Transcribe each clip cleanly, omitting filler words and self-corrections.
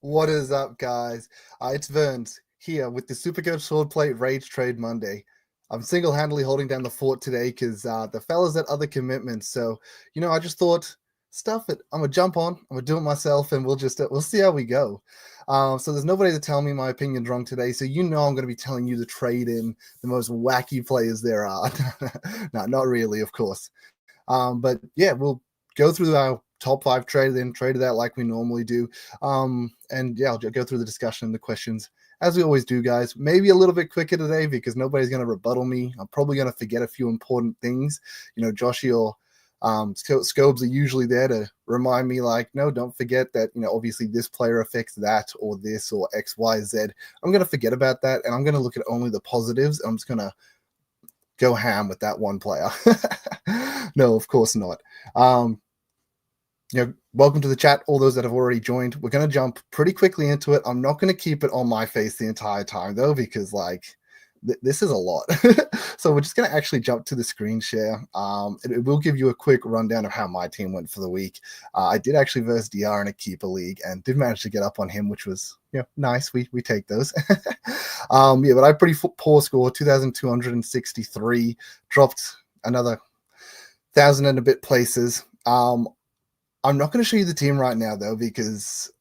What is up, guys? It's Verns here with the Supercoach Swordplate Rage Trade Monday. I'm single-handedly holding down the fort today because the fellas had other commitments. So, I just thought, stuff it. I'm gonna jump on. I'm gonna do it myself, and we'll see how we go. So there's nobody to tell me my opinion's wrong today. So I'm gonna be telling you to trade in the most wacky players there are. No, not really, of course. But yeah, we'll go through our top five traded out like we normally do. And yeah, I'll go through the discussion and the questions as we always do, guys. Maybe a little bit quicker today because nobody's going to rebuttal me. I'm probably going to forget a few important things. Joshy or Scobes are usually there to remind me, like, no, don't forget that, obviously this player affects that or this or X, Y, Z. I'm going to forget about that and I'm going to look at only the positives. I'm just going to go ham with that one player. No, of course not. Welcome to the chat, all those that have already joined. We're going to jump pretty quickly into it. I'm not going to keep it on my face the entire time, though, because, this is a lot. So we're just going to actually jump to the screen share. It will give you a quick rundown of how my team went for the week. I did actually verse DR in a keeper league and did manage to get up on him, which was nice. We take those. But I had pretty poor score, 2,263. Dropped another 1,000 and a bit places. I'm not going to show you the team right now, though, because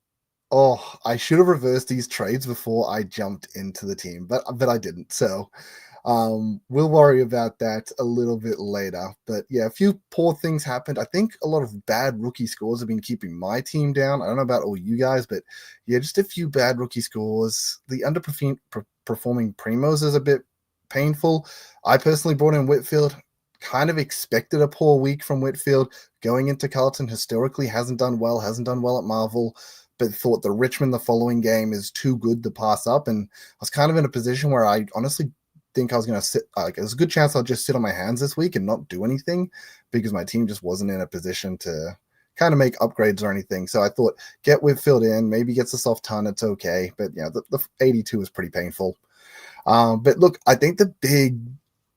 I should have reversed these trades before I jumped into the team, but I didn't. So we'll worry about that a little bit later. But yeah, a few poor things happened. I think a lot of bad rookie scores have been keeping my team down. I don't know about all you guys, but yeah, just a few bad rookie scores. The underperforming primos is a bit painful. I personally brought in Whitfield. Kind of expected a poor week from Whitfield. Going into Carlton, historically hasn't done well at Marvel, but thought the Richmond the following game is too good to pass up. And I was kind of in a position where I honestly think I was going to sit, there's a good chance I'll just sit on my hands this week and not do anything because my team just wasn't in a position to kind of make upgrades or anything. So I thought, get Whitfield in, maybe gets a soft ton, it's okay. But the 82 was pretty painful. But look, I think the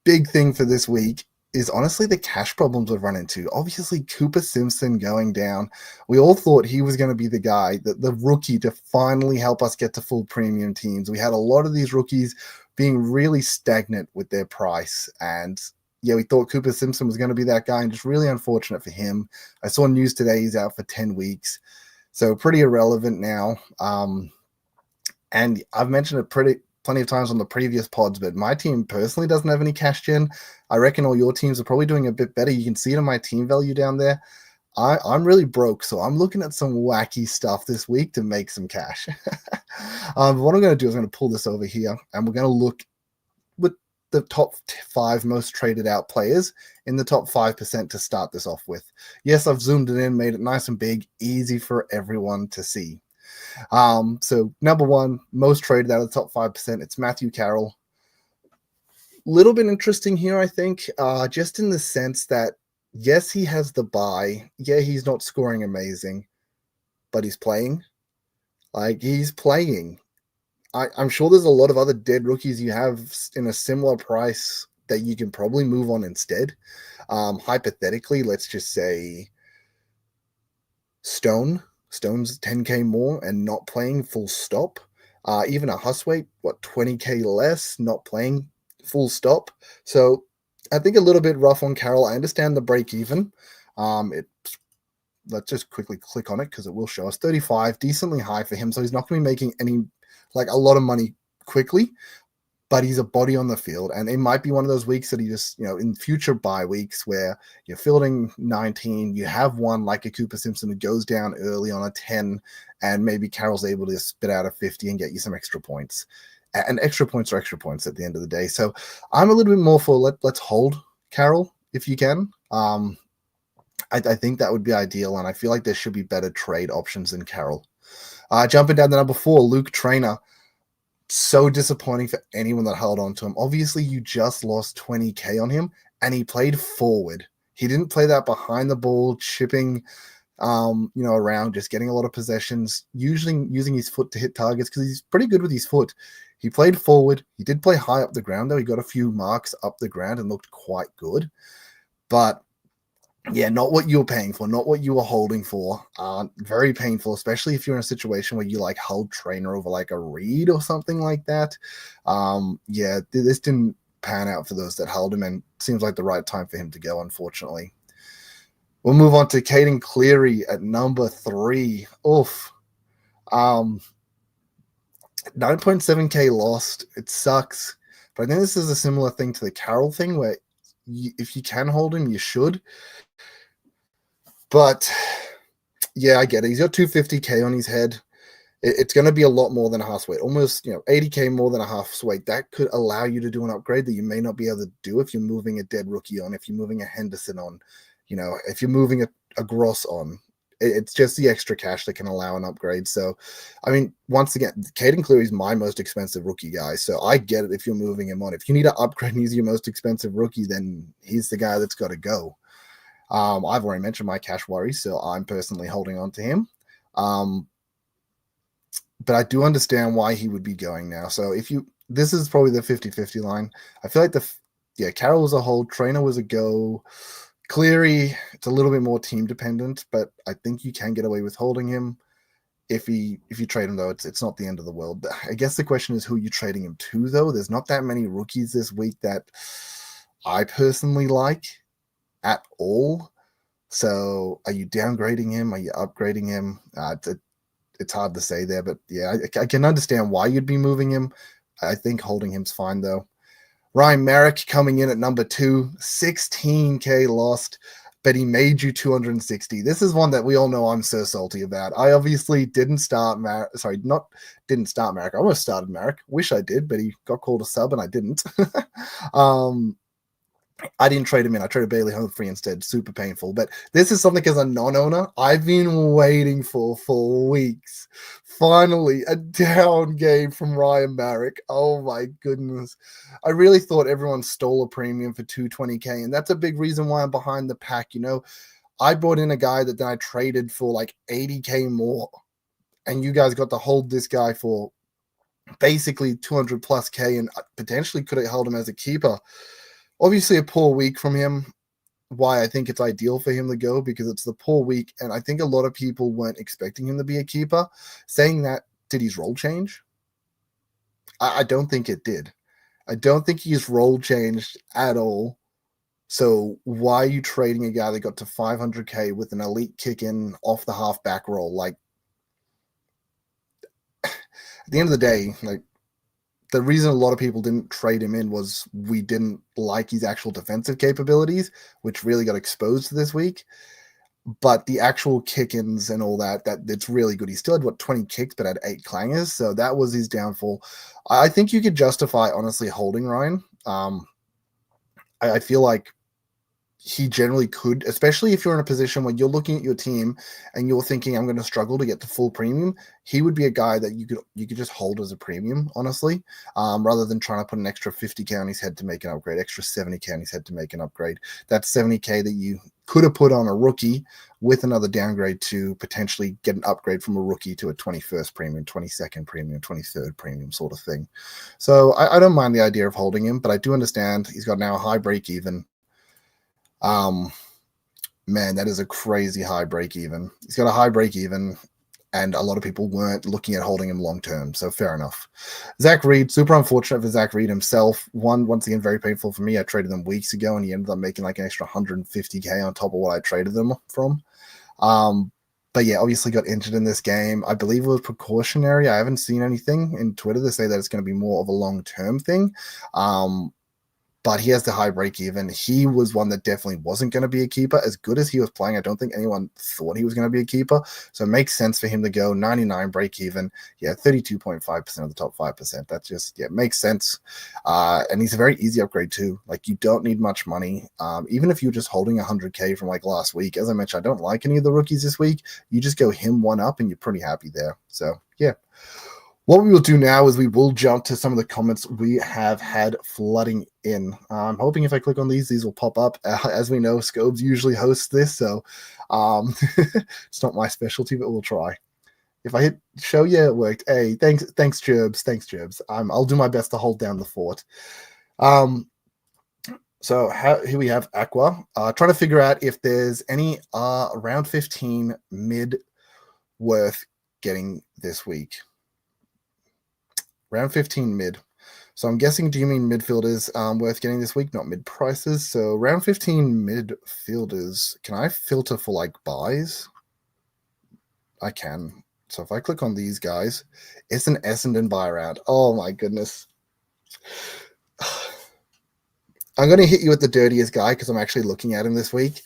big thing for this week is honestly the cash problems we've run into. Obviously, Cooper Simpson going down. We all thought he was going to be the guy, the rookie to finally help us get to full premium teams. We had a lot of these rookies being really stagnant with their price. And yeah, we thought Cooper Simpson was going to be that guy, and just really unfortunate for him. I saw news today he's out for 10 weeks. So pretty irrelevant now. And I've mentioned it plenty of times on the previous pods, but my team personally doesn't have any cash gen. I reckon all your teams are probably doing a bit better. You can see it in my team value down there. I'm really broke, so I'm looking at some wacky stuff this week to make some cash. What I'm going to do is I'm going to pull this over here, and we're going to look with the top 5 most traded out players in the top 5% to start this off with. Yes, I've zoomed it in, made it nice and big, easy for everyone to see. So number 1, most traded out of the top 5%, it's Matthew Carroll. Little bit interesting here, I think, just in the sense that, yes, he has the bye. Yeah, he's not scoring amazing, but he's playing. He's playing. I'm sure there's a lot of other dead rookies you have in a similar price that you can probably move on instead. Hypothetically, let's just say Stone's 10K more and not playing, full stop. Even a Huswaite, 20K less, not playing, full stop. So I think a little bit rough on Carroll. I understand the break even. Let's just quickly click on it because it will show us 35, decently high for him. So he's not going to be making a lot of money quickly, but he's a body on the field. And it might be one of those weeks that he just, in future bye weeks where you're fielding 19, you have one like a Cooper Simpson who goes down early on a 10, and maybe Carroll's able to spit out a 50 and get you some extra points. And extra points are extra points at the end of the day. So I'm a little bit more for let's hold Carroll if you can. I think that would be ideal, and I feel like there should be better trade options than Carroll. Jumping down to number 4, Luke Trainer. So disappointing for anyone that held on to him. Obviously, you just lost 20K on him, and he played forward. He didn't play that behind the ball, chipping, around, just getting a lot of possessions, usually using his foot to hit targets because he's pretty good with his foot. He played forward. He did play high up the ground, though. He got a few marks up the ground and looked quite good. But Yeah, not what you're paying for, not what you were holding for. Very painful, especially if you're in a situation where you like hold trainer over like a read or something like that. Yeah, this didn't pan out for those that held him, and seems like the right time for him to go, unfortunately. We'll move on to Caden Cleary at number 3. Oof. 9.7k lost. It sucks. But I think this is a similar thing to the Carroll thing where if you can hold him, you should. But yeah, I get it. He's got 250k on his head. It's going to be a lot more than a half weight, almost 80k more than a half weight. That could allow you to do an upgrade that you may not be able to do if you're moving a dead rookie on, if you're moving a Henderson on, if you're moving a Gross on. It's just the extra cash that can allow an upgrade. So, I mean, once again, Caden Cleary is my most expensive rookie guy. So I get it if you're moving him on. If you need to upgrade and he's your most expensive rookie, then he's the guy that's got to go. I've already mentioned my cash worries, so I'm personally holding on to him. But I do understand why he would be going now. So this is probably the 50-50 line. I feel like Carroll was a hold, Trainer was a go. Cleary, it's a little bit more team dependent, but I think you can get away with holding him. If you trade him, though, it's not the end of the world. I guess the question is who you're trading him to, though. There's not that many rookies this week that I personally like at all. So are you downgrading him? Are you upgrading him? It's hard to say there, but yeah, I can understand why you'd be moving him. I think holding him's fine, though. Ryan Merrick coming in at number 2, 16k lost, but he made you 260. This is one that we all know I'm so salty about. I obviously didn't start Merrick. Sorry, didn't start Merrick. I almost started Merrick. Wish I did, but he got called a sub and I didn't. I didn't trade him in. I traded Bailey Humphrey instead. Super painful. But this is something as a non-owner I've been waiting for weeks. Finally, a down game from Ryan Merrick. Oh my goodness. I really thought everyone stole a premium for 220k, and that's a big reason why I'm behind the pack. I brought in a guy that then I traded for like 80k more, and you guys got to hold this guy for basically 200 plus k and potentially could have held him as a keeper. Obviously, a poor week from him. Why I think it's ideal for him to go, because it's the poor week, and I think a lot of people weren't expecting him to be a keeper. Saying that, did his role change? I don't think it did. I don't think his role changed at all. So why are you trading a guy that got to 500k with an elite kick in off the half back roll? Like, at the end of the day, like, the reason a lot of people didn't trade him in was we didn't like his actual defensive capabilities, which really got exposed this week. But the actual kick-ins and all that it's really good. He still had 20 kicks, but had 8 clangers, so that was his downfall. I think you could justify honestly holding Ryan. I feel like he generally could, especially if you're in a position where you're looking at your team and you're thinking, I'm going to struggle to get to full premium. He would be a guy that you could just hold as a premium, honestly, rather than trying to put an extra 50k on his head to make an upgrade, extra 70k on his head to make an upgrade. That's 70k that you could have put on a rookie with another downgrade to potentially get an upgrade from a rookie to a 21st premium, 22nd premium, 23rd premium sort of thing. So I don't mind the idea of holding him, but I do understand he's got now a high break even. Man, that is a crazy high break even. He's got a high break even, and a lot of people weren't looking at holding him long term. So fair enough. Zach Reed, super unfortunate for Zach Reed himself. Once again, very painful for me. I traded them weeks ago, and he ended up making like an extra 150k on top of what I traded them from. But yeah, obviously got injured in this game. I believe it was precautionary. I haven't seen anything in Twitter to say that it's going to be more of a long term thing. But he has the high break even. He was one that definitely wasn't going to be a keeper. As good as he was playing, I don't think anyone thought he was going to be a keeper. So it makes sense for him to go 99 break even. Yeah, 32.5% of the top 5%. That just, makes sense. And he's a very easy upgrade too. Like, you don't need much money. Even if you're just holding 100k from like last week, as I mentioned, I don't like any of the rookies this week. You just go him one up and you're pretty happy there. So yeah. What we will do now is we will jump to some of the comments we have had flooding in. I'm hoping if I click on these will pop up. As we know, Scobes usually hosts this, so it's not my specialty, but we'll try. If I hit show, yeah, it worked. Hey, thanks, Gerbs. I'll do my best to hold down the fort. So here we have Aqua. Trying to figure out if there's any round 15 mid worth getting this week. Round 15 mid. So I'm guessing, do you mean midfielders worth getting this week, not mid prices? So round 15 midfielders, can I filter for like buys? I can. So if I click on these guys, it's an Essendon buy round. Oh my goodness. I'm going to hit you with the dirtiest guy because I'm actually looking at him this week.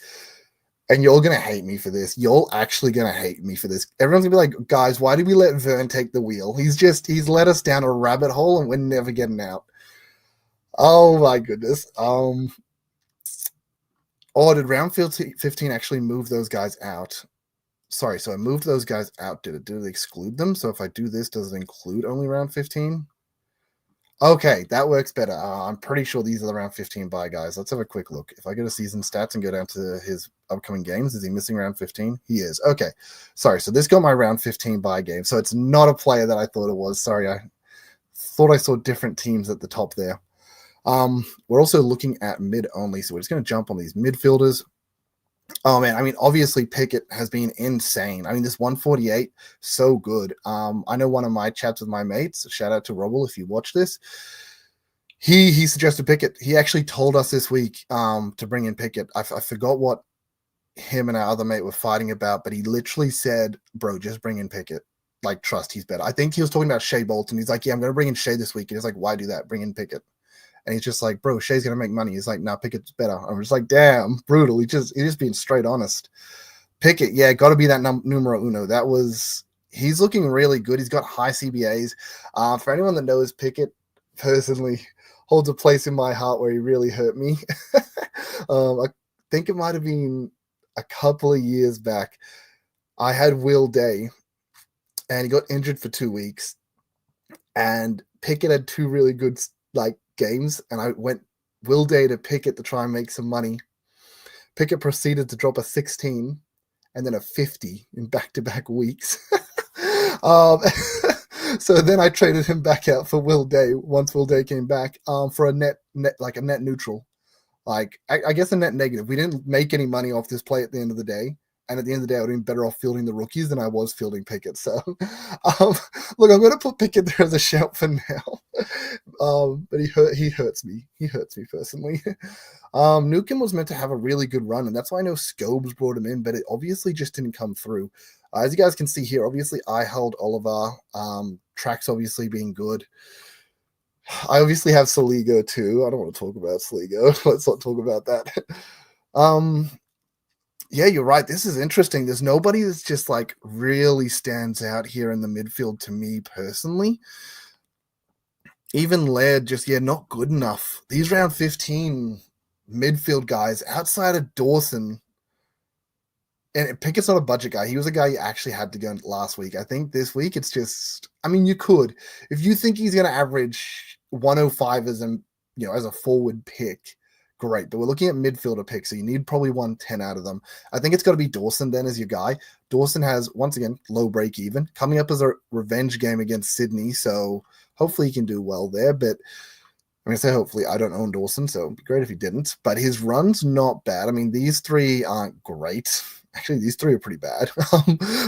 And you're going to hate me for this. You're actually going to hate me for this. Everyone's going to be like, guys, why did we let Vern take the wheel? He's led us down a rabbit hole and we're never getting out. Oh my goodness. Did round 15 actually move those guys out? Sorry, so I moved those guys out. Did it exclude them? So if I do this, does it include only round 15? Okay, that works better. I'm pretty sure these are the round 15 buy guys. Let's have a quick look. If I go to season stats and go down to his upcoming games, is he missing round 15? He is. Okay, sorry. So this got my round 15 buy game. So it's not a player that I thought it was. Sorry, I thought I saw different teams at the top there. We're also looking at mid only, so we're just going to jump on these midfielders. Oh man, I mean, obviously Pickett has been insane. I mean, this 148, so good. I know one of my chats with my mates, shout out to Robble if you watch this. He suggested Pickett. He actually told us this week to bring in Pickett. I forgot what him and our other mate were fighting about, but he literally said, bro, just bring in Pickett. Like, trust he's better. I think he was talking about Shea Bolton. He's like, yeah, I'm going to bring in Shea this week. And he's like, why do that? Bring in Pickett. And he's just like, bro, Shea's going to make money. He's like, nah, Pickett's better. I'm just like, damn, brutal. He's just being straight honest. Pickett, yeah, got to be that numero uno. He's looking really good. He's got high CBAs. For anyone that knows Pickett personally, holds a place in my heart where he really hurt me. I think it might have been a couple of years back. I had Will Day, and he got injured for 2 weeks. And Pickett had 2 really good, games, and I went Will Day to Pickett to try and make some money. Pickett proceeded to drop a 16 and then a 50 in back-to-back weeks. So then I traded him back out for Will Day once Will Day came back for a net neutral. I guess a net negative. We didn't make any money off this play at the end of the day. And at the end of the day, I would have been better off fielding the rookies than I was fielding Pickett. So, look, I'm going to put Pickett there as a shout for now. But he hurts me. He hurts me personally. Newcomb was meant to have a really good run, and that's why I know Scobes brought him in, but it obviously just didn't come through. As you guys can see here, obviously I held Oliver. Tracks obviously being good. I obviously have Saligo too. I don't want to talk about Saligo. Let's not talk about that. Yeah, you're right. This is interesting. There's nobody that's just really stands out here in the midfield to me personally. Even Laird not good enough. These round 15 midfield guys outside of Dawson, and Pickett's not a budget guy. He was a guy you actually had to go last week. I think this week it's just, you could. If you think he's going to average 105 as a forward pick, great, but we're looking at midfielder picks, so you need probably 110 out of them. I think it's got to be Dawson then as your guy. Dawson has, once again, low break even, coming up as a revenge game against Sydney, so hopefully he can do well there, but I'm going to say hopefully. I don't own Dawson, so it'd be great if he didn't, but his run's not bad. These 3 aren't great. Actually, these 3 are pretty bad.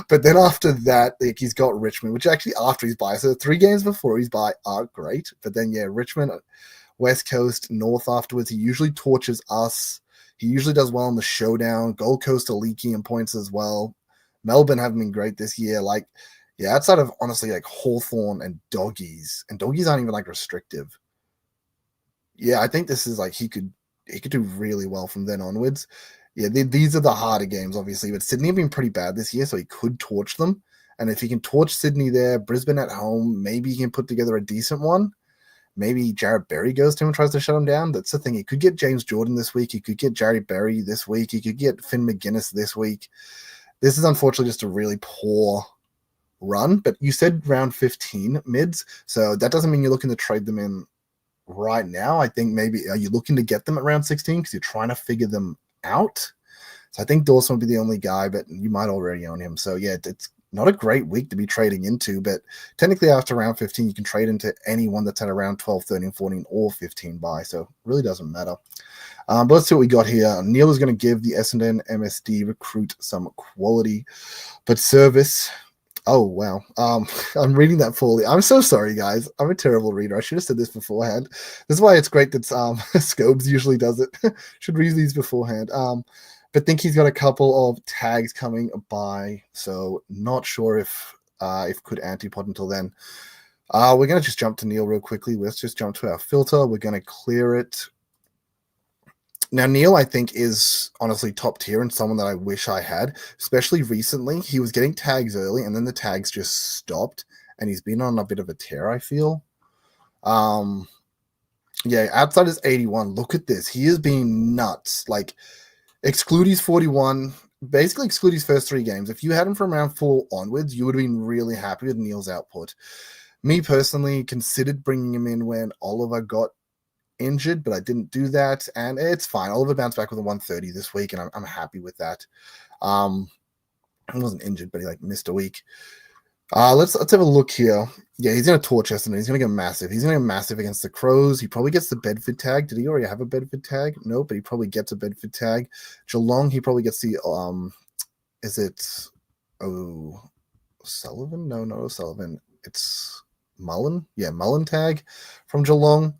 But then after that, he's got Richmond, which actually after his bye, so 3 games before his bye are great, but then, Richmond, West Coast, North afterwards. He usually torches us. He usually does well in the showdown. Gold Coast are leaky in points as well. Melbourne haven't been great this year. Outside of honestly Hawthorn and Doggies aren't even restrictive. Yeah, I think this is he could do really well from then onwards. Yeah, these are the harder games, obviously, but Sydney have been pretty bad this year, so he could torch them. And if he can torch Sydney there, Brisbane at home, maybe he can put together a decent one. Maybe Jarrett Berry goes to him and tries to shut him down. That's the thing. He could get James Jordan this week. He could get Jarrett Berry this week. He could get Finn McGuinness this week. This is unfortunately just a really poor run. But you said round 15 mids, so that doesn't mean you're looking to trade them in right now. I think maybe are you looking to get them at round 16 because you're trying to figure them out? So I think Dawson would be the only guy, but you might already own him. So yeah, not a great week to be trading into, but technically after round 15, you can trade into anyone that's at around 12, 13, 14, or 15 buy. So it really doesn't matter. But let's see what we got here. Neil is going to give the Essendon MSD recruit some quality, but service. Oh, wow. I'm reading that poorly. I'm so sorry, guys. I'm a terrible reader. I should have said this beforehand. This is why it's great that Scobes usually does it. Should read these beforehand. But think he's got a couple of tags coming by, so not sure if could antipod until then. We're going to just jump to Neil real quickly. Let's just jump to our filter. We're going to clear it. Now, Neil, I think, is honestly top tier and someone that I wish I had, especially recently. He was getting tags early, and then the tags just stopped, and he's been on a bit of a tear, I feel. Yeah, outside his 81, look at this. He is being nuts. Like, exclude his 41, basically exclude his first 3 games. If you had him from round 4 onwards, you would have been really happy with Neil's output. Me, personally, considered bringing him in when Oliver got injured, but I didn't do that, and it's fine. Oliver bounced back with a 130 this week, and I'm happy with that. He wasn't injured, but he missed a week. Let's have a look here. Yeah, he's gonna torch us, and he's gonna go massive. He's gonna go massive against the Crows. He probably gets the Bedford tag. Did he already have a Bedford tag? No, but he probably gets a Bedford tag. Geelong, he probably gets the is it Sullivan? No, not Sullivan. It's Mullen. Yeah, Mullen tag from Geelong.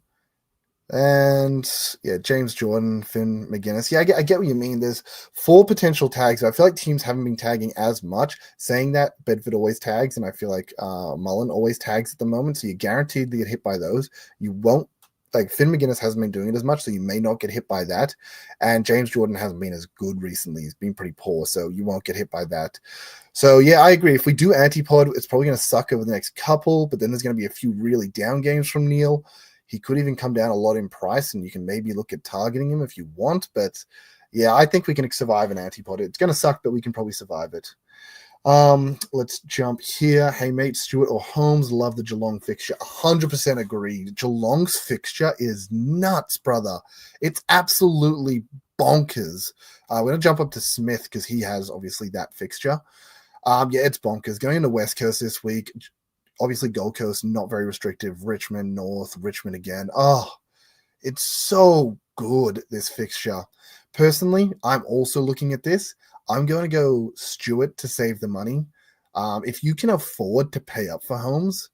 And yeah, James Jordan, Finn McGuinness. Yeah, I get what you mean. There's 4 potential tags. I feel like teams haven't been tagging as much. Saying that, Bedford always tags, and I feel like Mullen always tags at the moment. So you're guaranteed to get hit by those. You won't, Finn McGuinness hasn't been doing it as much, so you may not get hit by that. And James Jordan hasn't been as good recently. He's been pretty poor, so you won't get hit by that. So yeah, I agree. If we do antipod, it's probably going to suck over the next couple, but then there's going to be a few really down games from Neil. He could even come down a lot in price, and you can maybe look at targeting him if you want. But yeah, I think we can survive an antipod. It's going to suck, but we can probably survive it. Let's jump here. Hey, mate, Stewart or Holmes, love the Geelong fixture. 100% agree. Geelong's fixture is nuts, brother. It's absolutely bonkers. We're going to jump up to Smith because he has, obviously, that fixture. Yeah, it's bonkers. Going into West Coast this week, obviously Gold Coast, not very restrictive. Richmond, North, Richmond again. Oh, it's so good, this fixture. Personally, I'm also looking at this. I'm going to go Stewart to save the money. If you can afford to pay up for Holmes,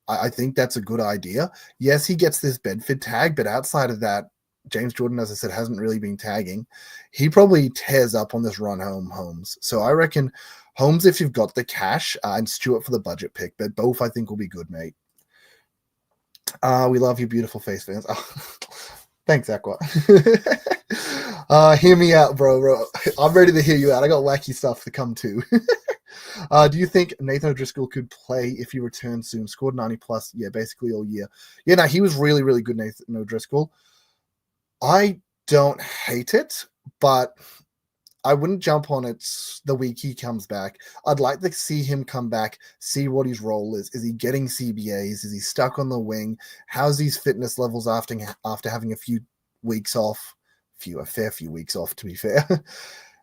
I think that's a good idea. Yes, he gets this Bedford tag, but outside of that, James Jordan, as I said, hasn't really been tagging. He probably tears up on this run home, Holmes. So I reckon Holmes, if you've got the cash, and Stewart for the budget pick, but both I think will be good, mate. We love you, beautiful face fans. Oh, thanks, Aqua. Hear me out, bro. I'm ready to hear you out. I got wacky stuff to come to. Do you think Nathan O'Driscoll could play if he returns soon? Scored 90 plus, yeah, basically all year. Yeah, no, he was really, really good, Nathan O'Driscoll. I don't hate it, but I wouldn't jump on it the week he comes back. I'd like to see him come back, see what his role is. Is he getting CBAs? Is he stuck on the wing? How's his fitness levels after having a few weeks off? A fair few weeks off, to be fair.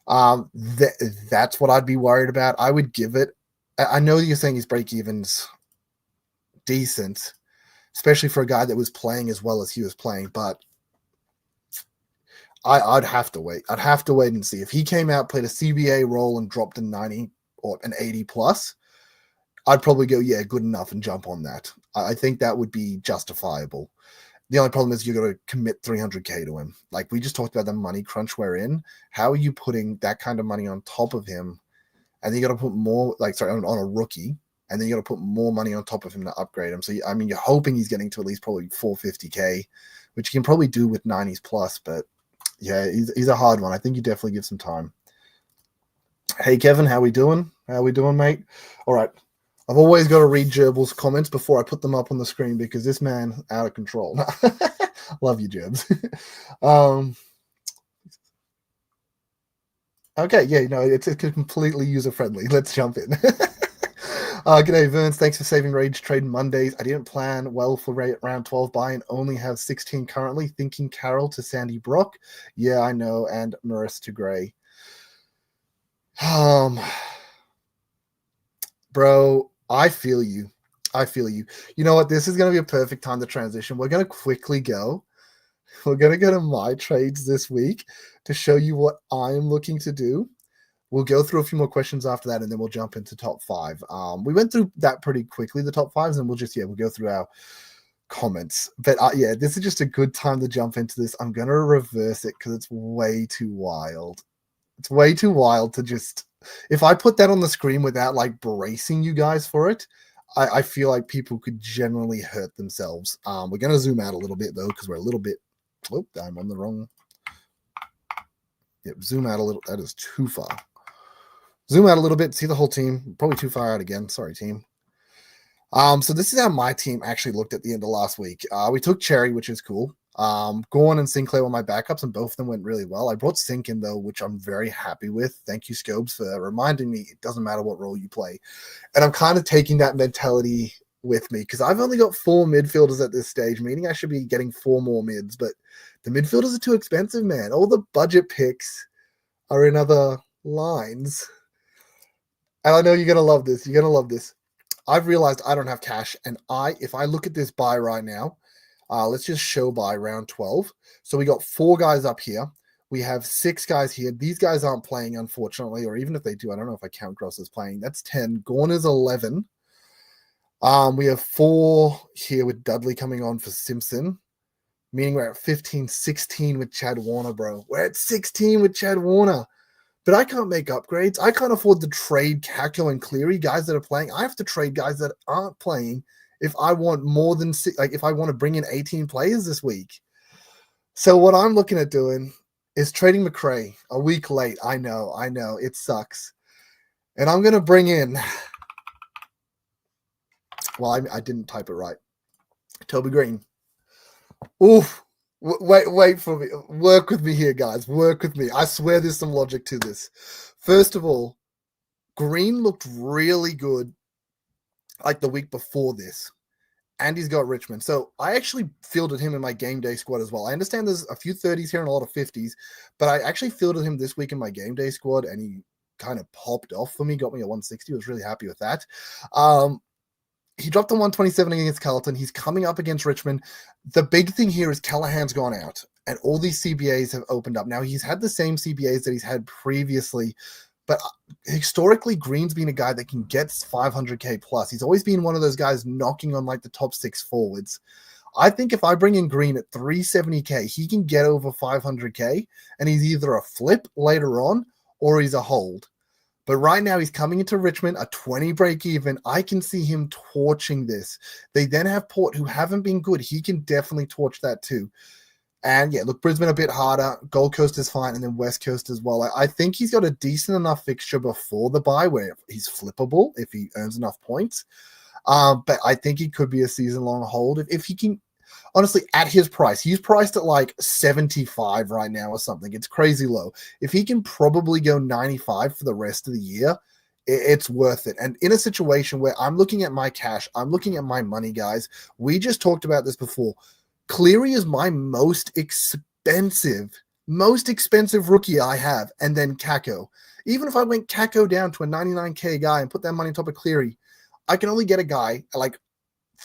That's what I'd be worried about. I would give it. I know you're saying his break even's decent, especially for a guy that was playing as well as he was playing, but I'd have to wait. I'd have to wait and see. If he came out, played a CBA role, and dropped a 90 or an 80 plus, I'd probably go, yeah, good enough, and jump on that. I think that would be justifiable. The only problem is you're going to commit 300K to him. Like we just talked about the money crunch we're in. How are you putting that kind of money on top of him? And then you got to put more, on a rookie, and then you got to put more money on top of him to upgrade him. So, I mean, you're hoping he's getting to at least probably 450K, which you can probably do with 90s plus, but yeah, he's a hard one. I think you definitely give some time. Hey, Kevin, how we doing? How we doing, mate? All right. I've always got to read Gerbil's comments before I put them up on the screen because this man out of control. Love you, Gerbs. Okay, yeah, it's completely user-friendly. Let's jump in. G'day, Verns. Thanks for saving Rage Trade Mondays. I didn't plan well for round 12 buy and only have 16 currently. Thinking Carroll to Sandy Brock. Yeah, I know. And Maurice to Gray. Bro, I feel you. I feel you. You know what? This is going to be a perfect time to transition. We're going to quickly go. We're going to go to my trades this week to show you what I'm looking to do. We'll go through a few more questions after that, and then we'll jump into top five. We went through that pretty quickly, the top fives, and we'll go through our comments. But yeah, this is just a good time to jump into this. I'm going to reverse it because it's way too wild. It's way too wild to just, if I put that on the screen without like bracing you guys for it, I feel like people could generally hurt themselves. We're going to zoom out a little bit though, because we're a little bit, I'm on the wrong. Yep, zoom out a little. That is too far. Zoom out a little bit, see the whole team. Probably too far out again. Sorry, team. So this is how my team actually looked at the end of last week. We took Cherry, which is cool. Gorn and Sinclair were my backups, and both of them went really well. I brought Sink in, though, which I'm very happy with. Thank you, Scobes, for reminding me it doesn't matter what role you play. And I'm kind of taking that mentality with me because I've only got 4 midfielders at this stage, meaning I should be getting 4 more mids, but the midfielders are too expensive, man. All the budget picks are in other lines. And I know you're going to love this. You're going to love this. I've realized I don't have cash, and if I look at this buy right now, let's just show by round 12. So we got 4 guys up here. We have 6 guys here. These guys aren't playing, unfortunately, or even if they do, I don't know if I count Gross as playing. That's 10. Gorn is 11. We have 4 here with Dudley coming on for Simpson, meaning we're at 15, 16 with Chad Warner, bro. We're at 16 with Chad Warner. But I can't make upgrades. I can't afford to trade Kako and Cleary, guys that are playing. I have to trade guys that aren't playing if I want more than if I want to bring in 18 players this week. So what I'm looking at doing is trading McRae a week late. I know, it sucks. And I'm going to bring in, well, I didn't type it right. Toby Green. Oof. Wait for me. Work with me here, guys. Work with me. I swear there's some logic to this. First of all, Green looked really good like the week before this. And he's got Richmond. So I actually fielded him in my game day squad as well. I understand there's a few 30s here and a lot of 50s, but I actually fielded him this week in my game day squad, and he kind of popped off for me, got me a 160. I was really happy with that. He dropped the 127 against Carlton. He's coming up against Richmond. The big thing here is Callahan's gone out, and all these CBAs have opened up. Now, he's had the same CBAs that he's had previously, but historically, Green's been a guy that can get 500K plus. He's always been one of those guys knocking on like the top 6 forwards. I think if I bring in Green at 370K, he can get over 500K, and he's either a flip later on or he's a hold. But right now, he's coming into Richmond, a 20 break even. I can see him torching this. They then have Port, who haven't been good. He can definitely torch that too. And yeah, look, Brisbane a bit harder. Gold Coast is fine, and then West Coast as well. I think he's got a decent enough fixture before the bye where he's flippable if he earns enough points. But I think he could be a season-long hold if he can. Honestly, at his price, he's priced at like 75 right now or something. It's crazy low. If he can probably go 95 for the rest of the year, it's worth it. And in a situation where I'm looking at my cash, I'm looking at my money, guys. We just talked about this before. Cleary is my most expensive rookie I have, and then Kako. Even if I went Kako down to a 99K guy and put that money on top of Cleary, I can only get a guy at like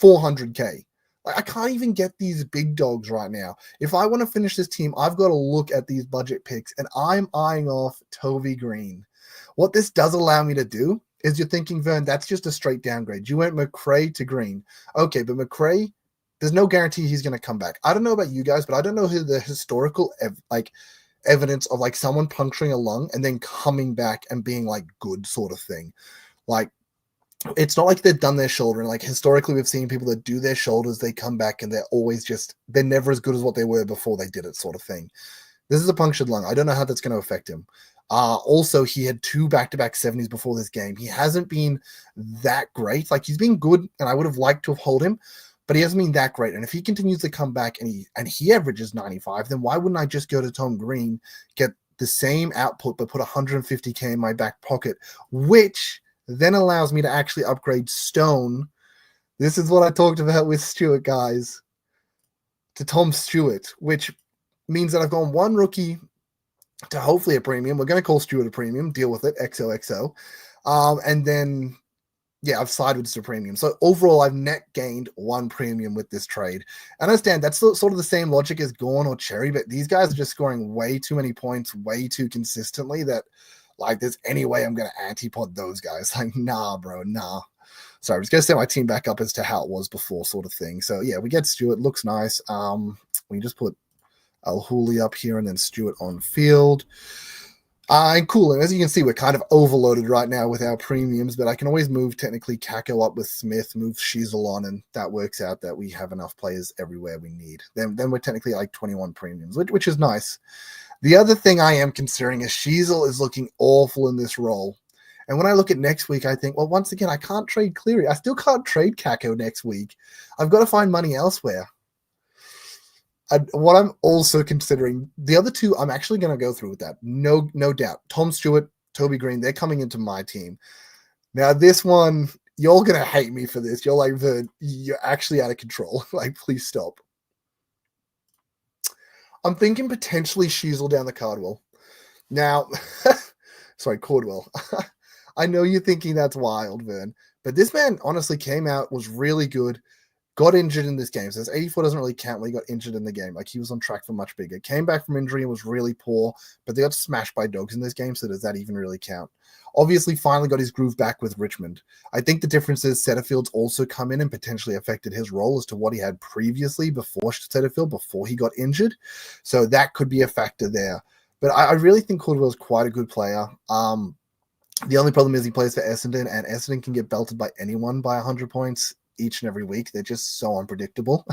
400K. Like, I can't even get these big dogs right now. If I want to finish this team, I've got to look at these budget picks, and I'm eyeing off Toby Green. What this does allow me to do is you're thinking, Vern, that's just a straight downgrade. You went McRae to Green. Okay, but McRae, there's no guarantee he's going to come back. I don't know about you guys, but I don't know who the historical evidence of like someone puncturing a lung and then coming back and being like good sort of thing. Like, it's not like they've done their shoulder. And like historically, we've seen people that do their shoulders, they come back and they're never as good as what they were before they did it, sort of thing. This is a punctured lung. I don't know how that's going to affect him. Also, he had 2 back-to-back 70s before this game. He hasn't been that great. Like, he's been good, and I would have liked to have held him, but he hasn't been that great. And if he continues to come back and he averages 95, then why wouldn't I just go to Tom Green, get the same output, but put 150K in my back pocket, which then allows me to actually upgrade Stone. This is what I talked about with Stewart, guys, to Tom Stewart, which means that I've gone 1 rookie to hopefully a premium. We're going to call Stewart a premium. Deal with it. XOXO. And then Yeah, I've sided with the premium. So overall, I've net gained 1 premium with this trade. And I understand that's sort of the same logic as Gorn or Cherry, but these guys are just scoring way too many points way too consistently that, like, there's any way I'm going to antipod those guys. Like, nah, bro, nah. Sorry, I'm just going to set my team back up as to how it was before, sort of thing. So, yeah, we get Stewart. Looks nice. We just put Al Hooley up here and then Stewart on field. Cool. And as you can see, we're kind of overloaded right now with our premiums, but I can always move technically Kako up with Smith, move Shiesel on, and that works out that we have enough players everywhere we need. Then we're technically like 21 premiums, which is nice. The other thing I am considering is Shiesel is looking awful in this role. And when I look at next week, I think, well, once again, I can't trade Cleary. I still can't trade Kako next week. I've got to find money elsewhere. What I'm also considering, the other two, I'm actually going to go through with that. No doubt. Tom Stewart, Toby Green, they're coming into my team. Now, this one, you're going to hate me for this. You're like, you're actually out of control. Like, please stop. I'm thinking potentially Shiesel down the Cardwell. Now, sorry, Cordwell. I know you're thinking that's wild, Vern, but this man honestly came out, was really good. Got injured in this game. So this 84 doesn't really count when he got injured in the game. Like, he was on track for much bigger. Came back from injury and was really poor, but they got smashed by dogs in this game, so does that even really count? Obviously, finally got his groove back with Richmond. I think the difference is Setterfield's also come in and potentially affected his role as to what he had previously before Setterfield, before he got injured. So that could be a factor there. But I really think Cordwell's quite a good player. The only problem is he plays for Essendon, and Essendon can get belted by anyone by 100 points each and every week. They're just so unpredictable.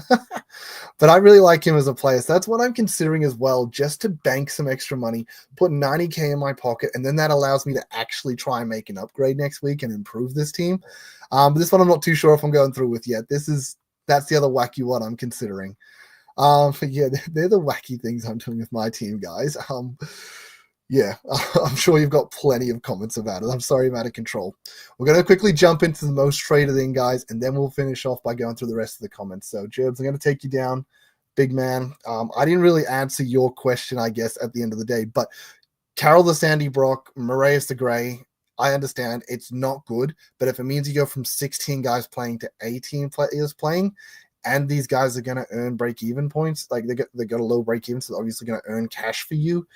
But I really like him as a player. So that's what I'm considering as well, just to bank some extra money, put 90K in my pocket, and then that allows me to actually try and make an upgrade next week and improve this team. But this one I'm not too sure if I'm going through with yet. That's the other wacky one I'm considering. But yeah, they're the wacky things I'm doing with my team, guys. Yeah, I'm sure you've got plenty of comments about it. I'm sorry I'm out of control. We're going to quickly jump into the most traded in, guys, and then we'll finish off by going through the rest of the comments. So, Jerbs, I'm going to take you down, big man. I didn't really answer your question, I guess, at the end of the day, but Carroll the Sandy Brock, Moraes the Grey, I understand it's not good, but if it means you go from 16 guys playing to 18 players playing, and these guys are going to earn break-even points, like they got a low break-even, so they're obviously going to earn cash for you,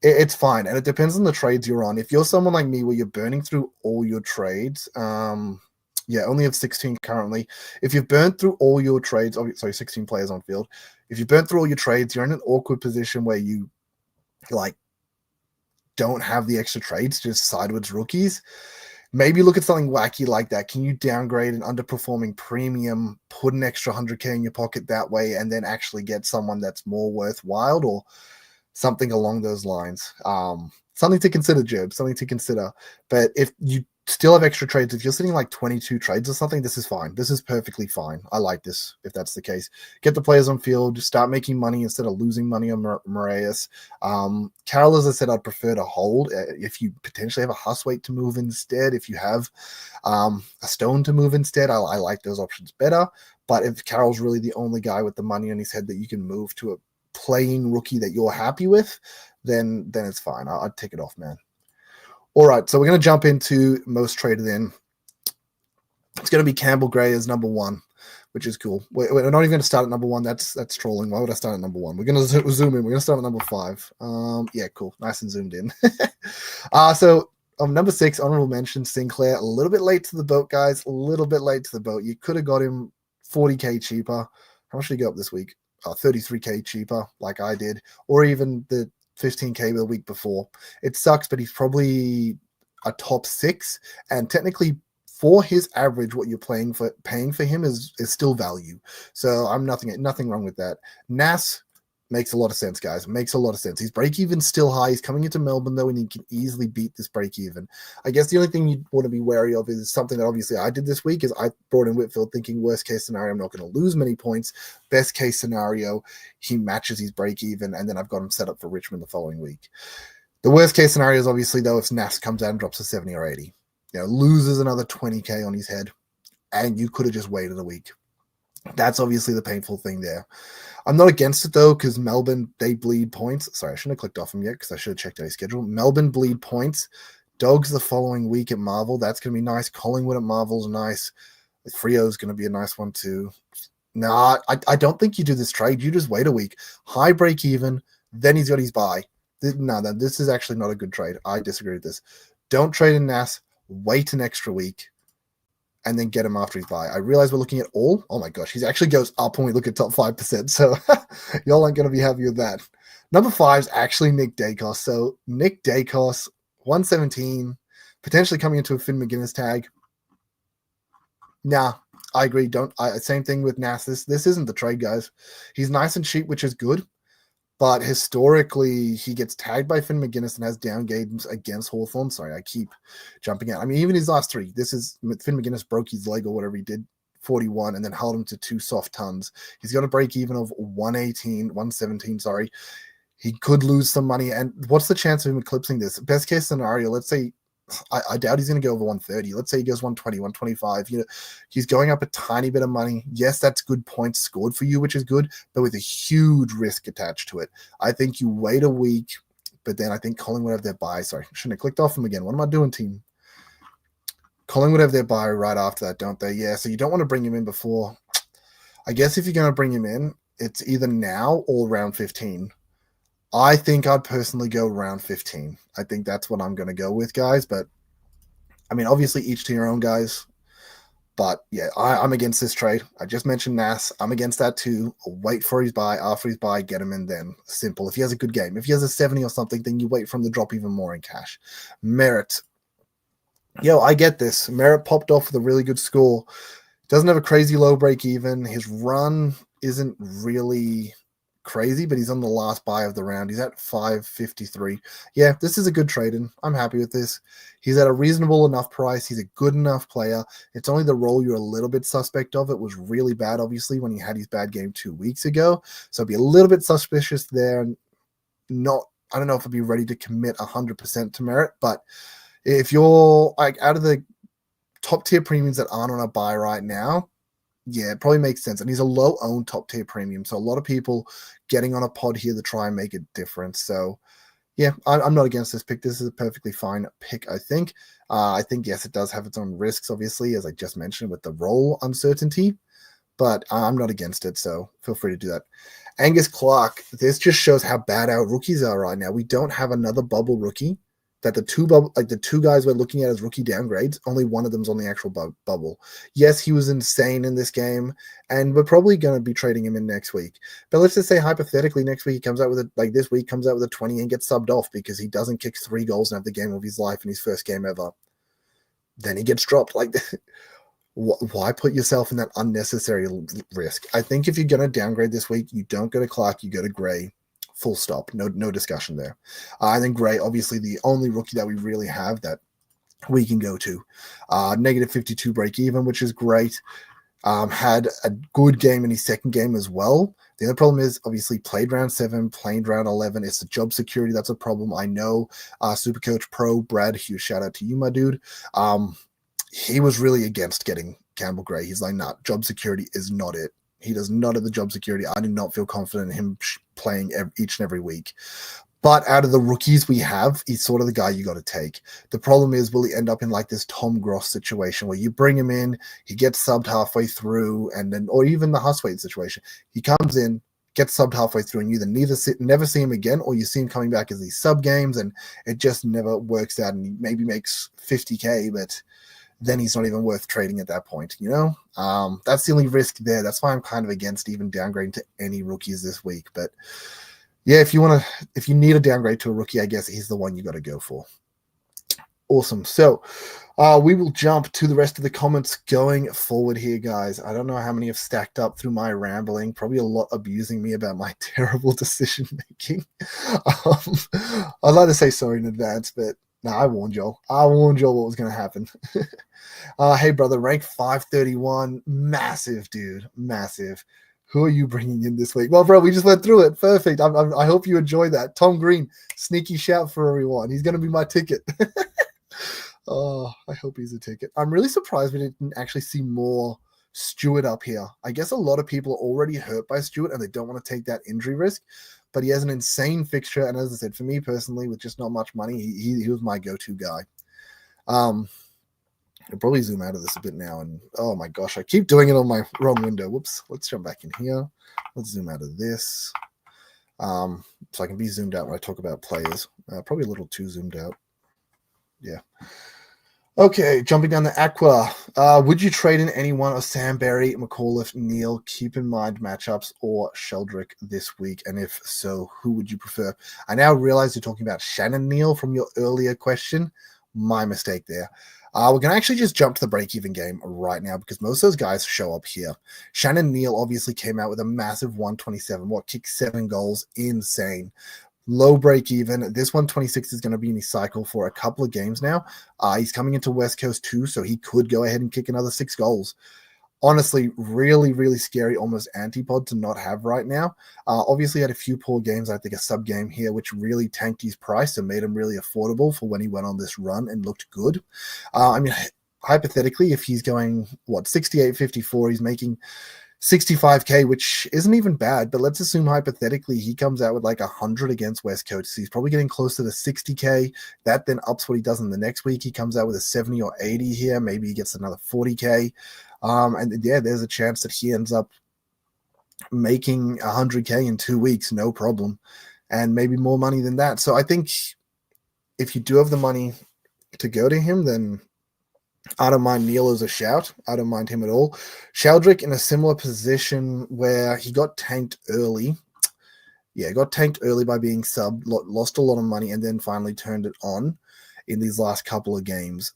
it's fine. And it depends on the trades you're on. If you're someone like me where you're burning through all your trades, only have 16 currently. If you've burned through all your trades, 16 players on field. If you burn through all your trades, you're in an awkward position where you like don't have the extra trades, just sideways rookies. Maybe look at something wacky like that. Can you downgrade an underperforming premium, put an extra 100K in your pocket that way, and then actually get someone that's more worthwhile, or something along those lines? Something to consider, Jeb, something to consider. But if you still have extra trades, if you're sitting like 22 trades or something, this is fine. This is perfectly fine. I like this if that's the case. Get the players on field, just start making money instead of losing money on Moraes. Carroll, as I said, I'd prefer to hold. If you potentially have a Huswaite to move instead, if you have a Stone to move instead, I like those options better. But if Carroll's really the only guy with the money on his head that you can move to a playing rookie that you're happy with, then it's fine. I'd take it off, man. All right, so we're going to jump into most traded in. It's going to be Campbell Gray as number 1, which is cool. We're not even going to start at number 1. That's trolling. Why would I start at number 1? We're going to zoom in. We're going to start at number 5. Yeah, cool. Nice and zoomed in. So number 6, honorable mention, Sinclair. A little bit late to the boat, guys. A little bit late to the boat. You could have got him 40K cheaper. How much did he go up this week? 33K cheaper, like I did, or even the 15K the week before. It sucks, but he's probably a top 6, and technically for his average, what you're paying for him is still value. So I'm nothing wrong with that. Nas makes a lot of sense, guys. Makes a lot of sense. His break-even's still high. He's coming into Melbourne, though, and he can easily beat this break-even. I guess the only thing you want to be wary of is something that obviously I did this week, is I brought in Whitfield thinking worst-case scenario, I'm not going to lose many points. Best-case scenario, he matches his break-even, and then I've got him set up for Richmond the following week. The worst-case scenario is obviously, though, if Nas comes out and drops a 70 or 80. Loses another 20K on his head, and you could have just waited a week. That's obviously the painful thing there. I'm not against it, though, because Melbourne, they bleed points. Sorry, I shouldn't have clicked off him yet because I should have checked out his schedule. Melbourne bleed points. Dogs the following week at Marvel. That's going to be nice. Collingwood at Marvel's nice. Frio's going to be a nice one too. Nah, I don't think you do this trade. You just wait a week. High break even. Then he's got his buy. This is actually not a good trade. I disagree with this. Don't trade in Nas. Wait an extra week. And then get him after his buy. I realize we're looking at all. Oh my gosh, he actually goes up when we look at top 5%. So y'all aren't going to be happy with that. Number 5 is actually Nick Dacos. So Nick Dacos, 117, potentially coming into a Finn McGuinness tag. Nah, I agree. Same thing with Nas. This isn't the trade, guys. He's nice and cheap, which is good. But historically, he gets tagged by Finn McGuinness and has down games against Hawthorn. Sorry, I keep jumping out. I mean, even his last 3. This is Finn McGuinness broke his leg or whatever he did, 41, and then held him to 2 soft tons. He's got a break even of 117, sorry. He could lose some money. And what's the chance of him eclipsing this? Best case scenario, let's say, I doubt he's going to go over 130. Let's say he goes 120, 125. He's going up a tiny bit of money. Yes, that's good points scored for you, which is good, but with a huge risk attached to it. I think you wait a week, but then I think Collingwood have their buy. Sorry, shouldn't have clicked off him again. What am I doing, team? Collingwood have their buy right after that, don't they? Yeah, so you don't want to bring him in before. I guess if you're going to bring him in, it's either now or round 15. I think I'd personally go round 15. I think that's what I'm going to go with, guys. But, I mean, obviously each to your own, guys. But, yeah, I'm against this trade. I just mentioned Nas. I'm against that too. I'll wait for his buy. After his buy, get him in then. Simple. If he has a good game. If he has a 70 or something, then you wait for him to drop even more in cash. Merritt. Yo, I get this. Merritt popped off with a really good score. Doesn't have a crazy low break even. His run isn't really crazy, but he's on the last buy of the round. He's at 553. Yeah, this is a good trade-in. I'm happy with this. He's at a reasonable enough price. He's a good enough player. It's only the role you're a little bit suspect of. It was really bad, obviously, when he had his bad game 2 weeks ago. So be a little bit suspicious there. I don't know if I'd be ready to commit 100% to Merritt, but if you're like out of the top tier premiums that aren't on a buy right now, yeah, it probably makes sense. And he's a low-owned top-tier premium, so a lot of people getting on a pod here to try and make a difference. So, yeah, I'm not against this pick. This is a perfectly fine pick, I think. I think, yes, it does have its own risks, obviously, as I just mentioned, with the role uncertainty. But I'm not against it, so feel free to do that. Angus Clark, this just shows how bad our rookies are right now. We don't have another bubble rookie. That the two guys we're looking at as rookie downgrades, only one of them's on the actual bubble. Yes, he was insane in this game, and we're probably going to be trading him in next week. But let's just say hypothetically next week he comes out with this week comes out with a 20 and gets subbed off because he doesn't kick 3 goals and have the game of his life in his first game ever. Then he gets dropped. Why put yourself in that unnecessary risk? I think if you're going to downgrade this week, you don't go to Clark, you go to Gray. Full stop. No discussion there. And then Gray, obviously the only rookie that we really have that we can go to. Negative 52 break even, which is great. Had a good game in his second game as well. The other problem is obviously played round 7, played round 11. It's the job security that's a problem. I know Supercoach Pro, Brad, huge shout out to you, my dude. He was really against getting Campbell Gray. He's like, nah, job security is not it. He does not have the job security. I do not feel confident in him playing each and every week. But out of the rookies we have, he's sort of the guy you got to take. The problem is, will he end up in like this Tom Gross situation where you bring him in, he gets subbed halfway through, and then, or even the Huswaite situation. He comes in, gets subbed halfway through, and you either never see him again, or you see him coming back as these sub games, and it just never works out, and he maybe makes 50K, but then he's not even worth trading at that point, That's the only risk there. That's why I'm kind of against even downgrading to any rookies this week. But yeah, if you need a downgrade to a rookie, I guess he's the one you got to go for. Awesome. So we will jump to the rest of the comments going forward here, guys. I don't know how many have stacked up through my rambling, probably a lot abusing me about my terrible decision making. I'd like to say sorry in advance, but no, I warned y'all. I warned y'all what was going to happen. Hey, brother, rank 531. Massive, dude. Massive. Who are you bringing in this week? Well, bro, we just went through it. Perfect. I hope you enjoy that. Tom Green, sneaky shout for everyone. He's going to be my ticket. Oh, I hope he's a ticket. I'm really surprised we didn't actually see more Stewart up here. I guess a lot of people are already hurt by Stewart and they don't want to take that injury risk. But he has an insane fixture, and as I said, for me personally, with just not much money, he was my go-to guy. I'll probably zoom out of this a bit now. And oh my gosh, I keep doing it on my wrong window. Whoops. Let's jump back in here. Let's zoom out of this. So I can be zoomed out when I talk about players. Probably a little too zoomed out. Yeah. Okay, jumping down the Aqua. Would you trade in anyone of Samberry, McAuliffe, Neal? Keep in mind matchups or Sheldrick this week. And if so, who would you prefer? I now realize you're talking about Shannon Neal from your earlier question. My mistake there. We're going to actually just jump to the break-even game right now because most of those guys show up here. Shannon Neal obviously came out with a massive 127. Kicked 7 goals. Insane. Low break even. This 126 is going to be in his cycle for a couple of games now. He's coming into West Coast too, so he could go ahead and kick another 6 goals. Honestly, really, really scary, almost antipod to not have right now. Obviously had a few poor games. I think a sub game here, which really tanked his price and made him really affordable for when he went on this run and looked good. Hypothetically, if he's going, 68.54, he's making 65K, which isn't even bad, but let's assume hypothetically he comes out with like 100 against West Coast. So he's probably getting closer to 60K. That then ups what he does in the next week. He comes out with a 70 or 80 here. Maybe he gets another 40K. And yeah, there's a chance that he ends up making 100K in 2 weeks, no problem. And maybe more money than that. So I think if you do have the money to go to him, then I don't mind Neal as a shout. I don't mind him at all. Sheldrick in a similar position where he got tanked early. Yeah, got tanked early by being subbed, lost a lot of money, and then finally turned it on in these last couple of games.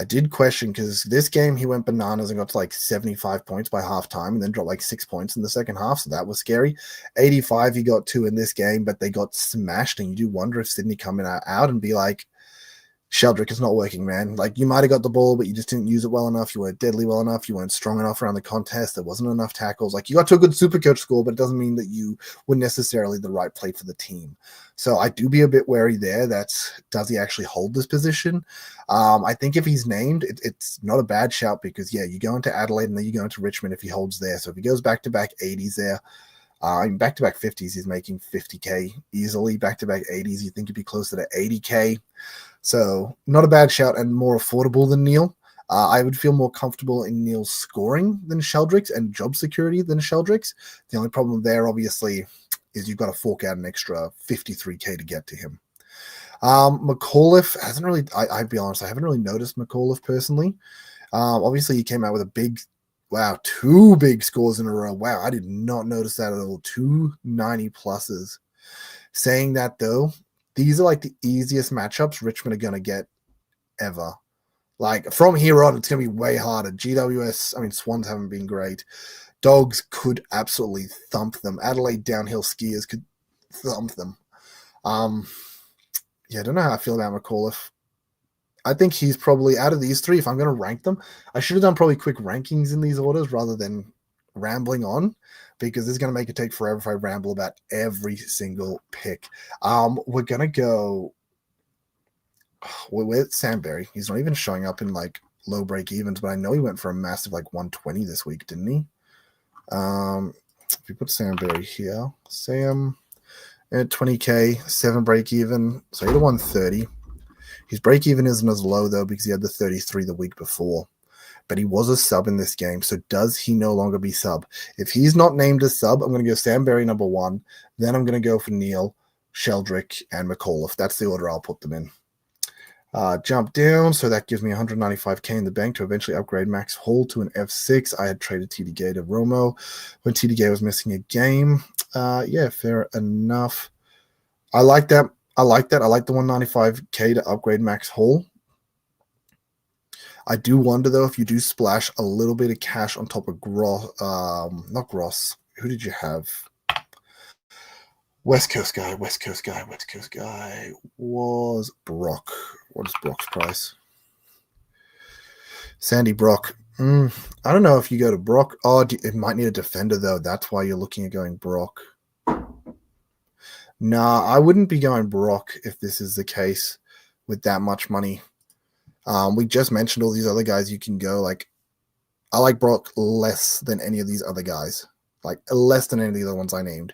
I did question because this game he went bananas and got to like 75 points by halftime and then dropped like 6 points in the second half. So that was scary. 85 he got 2 in this game, but they got smashed. And you do wonder if Sydney come out and be like, Sheldrick is not working, man. Like, you might have got the ball, but you just didn't use it well enough. You weren't deadly well enough. You weren't strong enough around the contest. There wasn't enough tackles. Like, you got to a good Supercoach score, but it doesn't mean that you were necessarily the right play for the team. So I do be a bit wary there. Does he actually hold this position? I think if he's named, it's not a bad shout because, yeah, you go into Adelaide and then you go into Richmond if he holds there. So if he goes back-to-back 80s there, back-to-back 50s, he's making 50K easily. Back-to-back 80s, you think he'd be closer to 80K. So not a bad shout and more affordable than Neal. I would feel more comfortable in Neal's scoring than Sheldrick's and job security than Sheldrick's. The only problem there, obviously, is you've got to fork out an extra 53K to get to him. McAuliffe hasn't really, I'd be honest, I haven't really noticed McAuliffe personally. Obviously, he came out with 2 big scores in a row. Wow, I did not notice that at all. 2 90 pluses. Saying that, though, these are like the easiest matchups Richmond are going to get ever. Like, from here on, it's going to be way harder. Swans haven't been great. Dogs could absolutely thump them. Adelaide downhill skiers could thump them. I don't know how I feel about McAuliffe. I think he's probably, out of these 3, if I'm going to rank them, I should have done probably quick rankings in these orders rather than rambling on, because this is going to make it take forever if I ramble about every single pick. We're going to go with Samberry. He's not even showing up in like low break evens, but I know he went for a massive like 120 this week, didn't he? If we put Samberry here, Sam at 20K, 7 break even, so he had a 130. His break even isn't as low though because he had the 33 the week before. But he was a sub in this game, so does he no longer be sub? If he's not named as sub, I'm going to go Samberry number 1. Then I'm going to go for Neal, Sheldrick, and McAuliffe. That's the order I'll put them in. Jump down, so that gives me 195K in the bank to eventually upgrade Max Hall to an F6. I had traded TDG to Romo when TDG was missing a game. Yeah, fair enough. I like that. I like the 195K to upgrade Max Hall. I do wonder, though, if you do splash a little bit of cash on top of not Gross. Who did you have? West Coast guy was Brock. What is Brock's price? Sandy Brock. I don't know if you go to Brock. Oh, it might need a defender, though. That's why you're looking at going Brock. Nah, I wouldn't be going Brock if this is the case with that much money. We just mentioned all these other guys you can go. Like, I like Brock less than any of these other guys. like less than any of the other ones I named.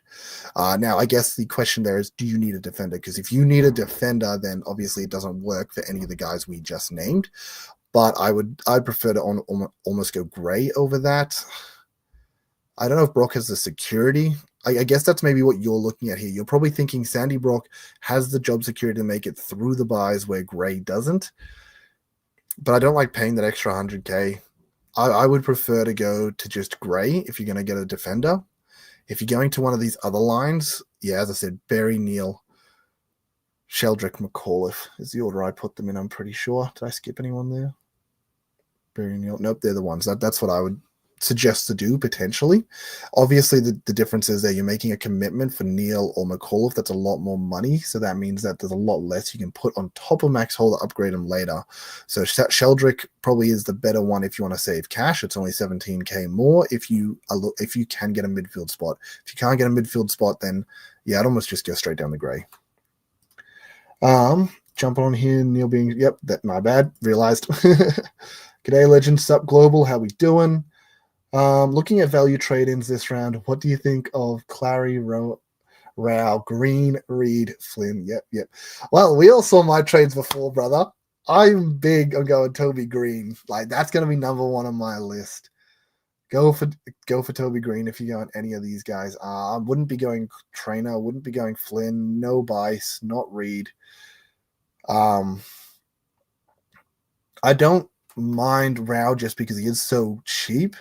Now, I guess the question there is, do you need a defender? Because if you need a defender, then obviously it doesn't work for any of the guys we just named. But I'd prefer to almost go gray over that. I don't know if Brock has the security. I guess that's maybe what you're looking at here. You're probably thinking Sandy Brock has the job security to make it through the buys where Gray doesn't. But I don't like paying that extra 100K. I would prefer to go to just Gray if you're going to get a defender. If you're going to one of these other lines, yeah, as I said, Barry, Neal, Sheldrick, McAuliffe is the order I put them in, I'm pretty sure. Did I skip anyone there? Barry, Neal. Nope, they're the ones. That's what I would suggest to do potentially. Obviously, the difference is that you're making a commitment for Neal or McAuliffe. That's a lot more money, so that means that there's a lot less you can put on top of Max Hole to upgrade him later. So Sheldrick probably is the better one if you want to save cash. It's only 17K more if you can get a midfield spot. If you can't get a midfield spot, then yeah, I'd almost just go straight down the Gray. Jumping on here, Neal being, yep, that my bad, realized. G'day, Legend, Sup Global, how we doing? Looking at value trade-ins this round, what do you think of Clary, Rao, Green, Reed, Flynn? Yep. Well, we all saw my trades before, brother. I'm big on going Toby Green. Like, that's going to be number one on my list. Go for Toby Green if you go on any of these guys. I wouldn't be going Trainer, wouldn't be going Flynn, no Bice, not Reed. I don't mind Rao just because he is so cheap.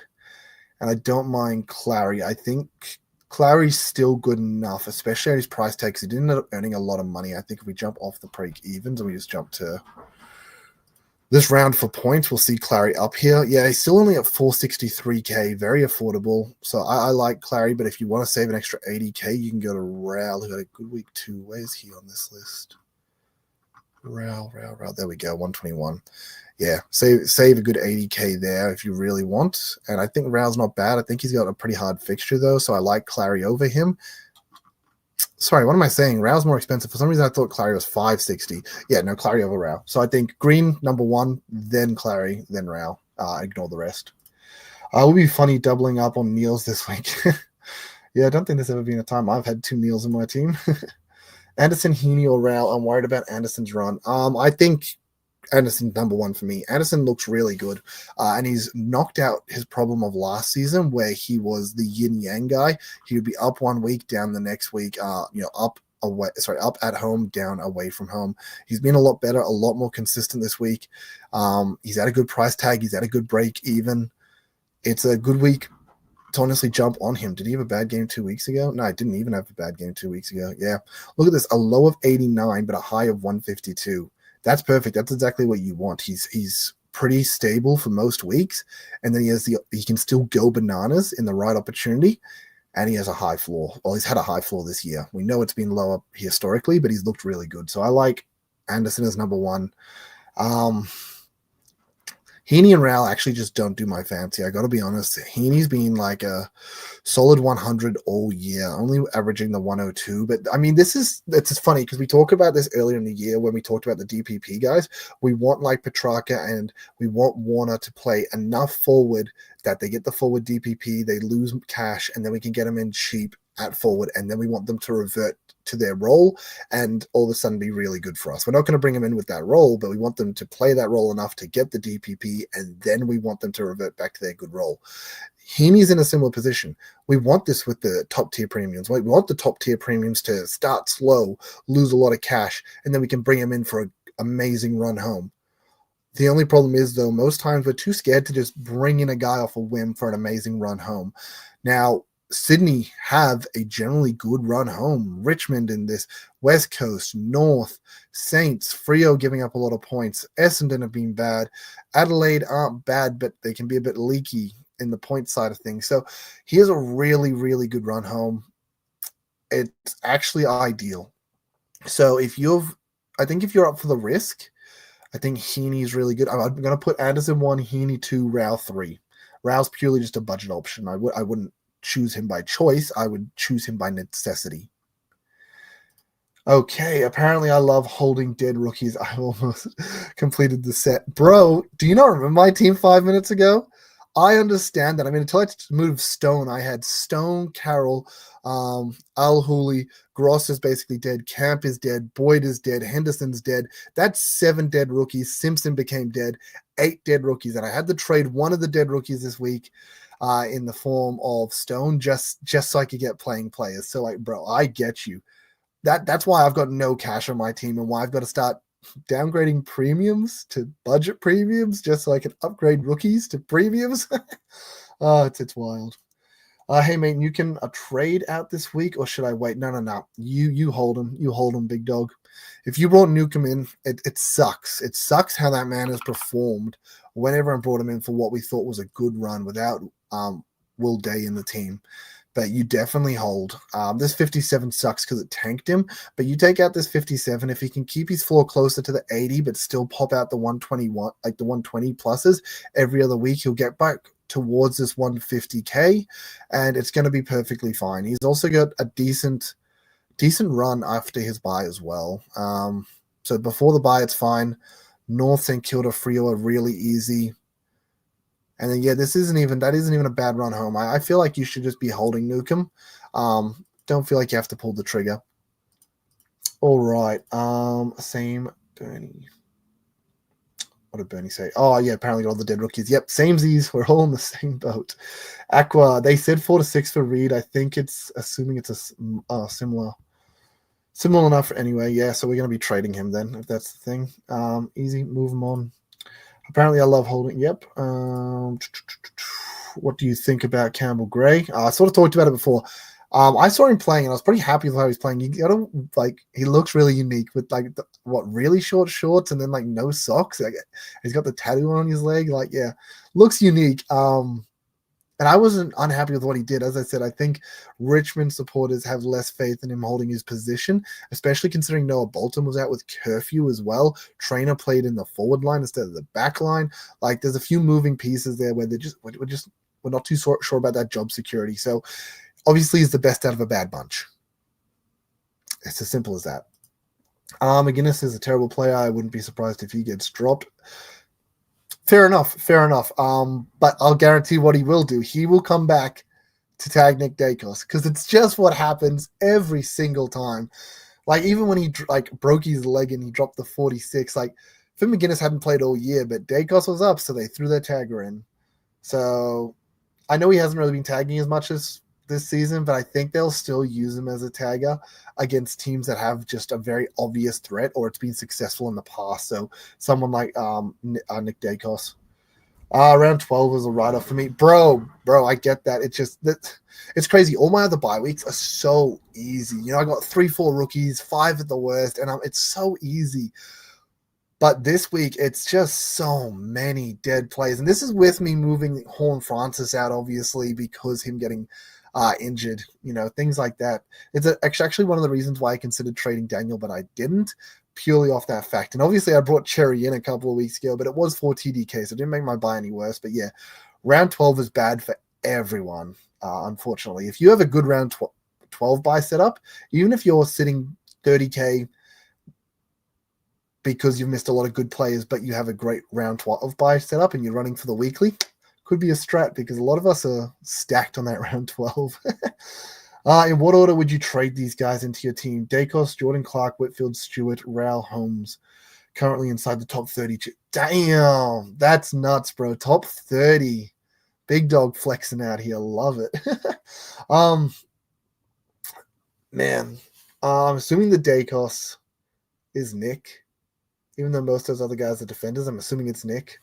And I don't mind Clary. I think Clary's still good enough, especially at his price tag, because he didn't end up earning a lot of money. I think if we jump off the break-evens and we just jump to this round for points, we'll see Clary up here. Yeah, he's still only at 463K, very affordable. So I like Clary, but if you want to save an extra 80K, you can go to Rao, who had a good week too. Where's he on this list? Rao. There we go, 121. Yeah, save a good 80K there if you really want. And I think Rao's not bad. I think he's got a pretty hard fixture, though, so I like Clary over him. Sorry, what am I saying? Rao's more expensive. For some reason, I thought Clary was 560. Yeah, no, Clary over Rao. So I think Green, number one, then Clary, then Rao. Ignore the rest. It would be funny doubling up on Neals this week. Yeah, I don't think there's ever been a time I've had two Neals in my team. Anderson, Heaney, or Rao. I'm worried about Anderson's run. I think Anderson's number one for me. Anderson looks really good, and he's knocked out his problem of last season where he was the yin-yang guy. He would be up one week, down the next week, up at home, down away from home. He's been a lot better, a lot more consistent this week. He's at a good price tag. He's at a good break even. It's a good week to honestly jump on him. Did he have a bad game 2 weeks ago? No, I didn't even have a bad game 2 weeks ago. Yeah. Look at this, a low of 89, but a high of 152. That's perfect. That's exactly what you want. He's pretty stable for most weeks, and then he can still go bananas in the right opportunity, and he has a high floor. Well, he's had a high floor this year. We know it's been lower historically, but he's looked really good. So I like Anderson as number one. Heaney and Rao actually just don't do my fancy. I got to be honest. Heaney's been like a solid 100 all year, only averaging the 102. But I mean, it's just funny because we talked about this earlier in the year when we talked about the DPP guys. We want like Petrarca and we want Warner to play enough forward that they get the forward DPP, they lose cash, and then we can get them in cheap at forward, and then we want them to revert to their role and all of a sudden be really good for us. We're not going to bring them in with that role, but we want them to play that role enough to get the DPP, and then we want them to revert back to their good role. Heaney's in a similar position. We want this with the top tier premiums. We want the top tier premiums to start slow, lose a lot of cash, and then we can bring them in for an amazing run home. The only problem is, though, most times we're too scared to just bring in a guy off a whim for an amazing run home. Now, Sydney have a generally good run home. Richmond in this, West Coast, North, Saints, Freo giving up a lot of points. Essendon have been bad. Adelaide aren't bad, but they can be a bit leaky in the point side of things. So here's a really, really good run home. It's actually ideal. So I think if you're up for the risk, I think Heaney's really good. I'm going to put Anderson 1, Heaney 2, Rao 3. Rao's purely just a budget option. I wouldn't choose him by choice. I would choose him by necessity. Okay, apparently I love holding dead rookies. I almost completed the set. Bro, do you not remember my team 5 minutes ago? I understand that. I mean, until I moved Stone, I had Stone, Carroll, Al Hooley, Gross is basically dead, Camp is dead, Boyd is dead, Henderson's dead. That's 7 dead rookies. Simpson became dead, 8 dead rookies. And I had to trade one of the dead rookies this week in the form of Stone just so I could get playing players. So, like, bro, I get you. That's why I've got no cash on my team and why I've got to start downgrading premiums to budget premiums just so I can upgrade rookies to premiums. It's wild. Hey mate, you can trade out this week, or should I wait? No. You hold him. You hold him, big dog. If you brought Newcomb in, it sucks. It sucks how that man has performed whenever I brought him in for what we thought was a good run without Will Day in the team. But you definitely hold. This 57 sucks because it tanked him. But you take out this 57, if he can keep his floor closer to the 80, but still pop out the 121, like the 120 pluses every other week, he'll get back towards this 150K, and it's going to be perfectly fine. He's also got a decent run after his bye as well. So before the bye, it's fine. North St. Kilda, Frio are really easy. And then, that isn't even a bad run home. I feel like you should just be holding Newcomb. Don't feel like you have to pull the trigger. All right. Same Bernie. What did Bernie say? Oh, yeah, apparently got all the dead rookies. Yep, samesies. We're all in the same boat. Aqua, they said 4 to 6 for Reed. I think it's assuming it's a similar enough anyway. Yeah, so we're going to be trading him then, if that's the thing. Easy, move him on. Apparently, I love holding. Yep. What do you think about Campbell Gray? I sort of talked about it before. I saw him playing, and I was pretty happy with how he's playing. He looks really unique with really short shorts and then no socks. He's got the tattoo on his leg. Looks unique. And I wasn't unhappy with what he did. As I said, I think Richmond supporters have less faith in him holding his position, especially considering Noah Bolton was out with curfew as well. Trainer played in the forward line instead of the back line. There's a few moving pieces there where we're not too sure about that job security. So obviously he's the best out of a bad bunch. It's as simple as that. McGuinness is a terrible player. I wouldn't be surprised if he gets dropped. Fair enough. But I'll guarantee what he will do. He will come back to tag Nick Dacos because it's just what happens every single time. Even when he broke his leg and he dropped the 46, Finn McGuinness hadn't played all year, but Dacos was up, so they threw their tagger in. So I know he hasn't really been tagging as much as this season, but I think they'll still use him as a tagger against teams that have just a very obvious threat or it's been successful in the past. So someone like Nick Dacos. Round 12 is a write-off for me. Bro, I get that. It's crazy. All my other bye weeks are so easy. I got 3-4 rookies, 5 at the worst, and it's so easy. But this week, it's just so many dead plays. And this is with me moving Horn Francis out, obviously, because him getting injured, things like that. It's actually one of the reasons why I considered trading Daniel, but I didn't, purely off that fact. And obviously I brought Cherry in a couple of weeks ago, but it was 4 TDK, so it didn't make my buy any worse. But yeah, round 12 is bad for everyone, unfortunately. If you have a good round 12 buy setup, even if you're sitting 30K because you've missed a lot of good players, but you have a great round 12 buy setup and you're running for the weekly, could be a strat because a lot of us are stacked on that round 12. In what order would you trade these guys into your team? Dacos, Jordan Clark, Whitfield, Stewart, Raul, Holmes, currently inside the top 32. Damn, that's nuts, bro. Top 30. Big dog flexing out here. Love it. Man, I'm assuming the Dacos is Nick. Even though most of those other guys are defenders, I'm assuming it's Nick.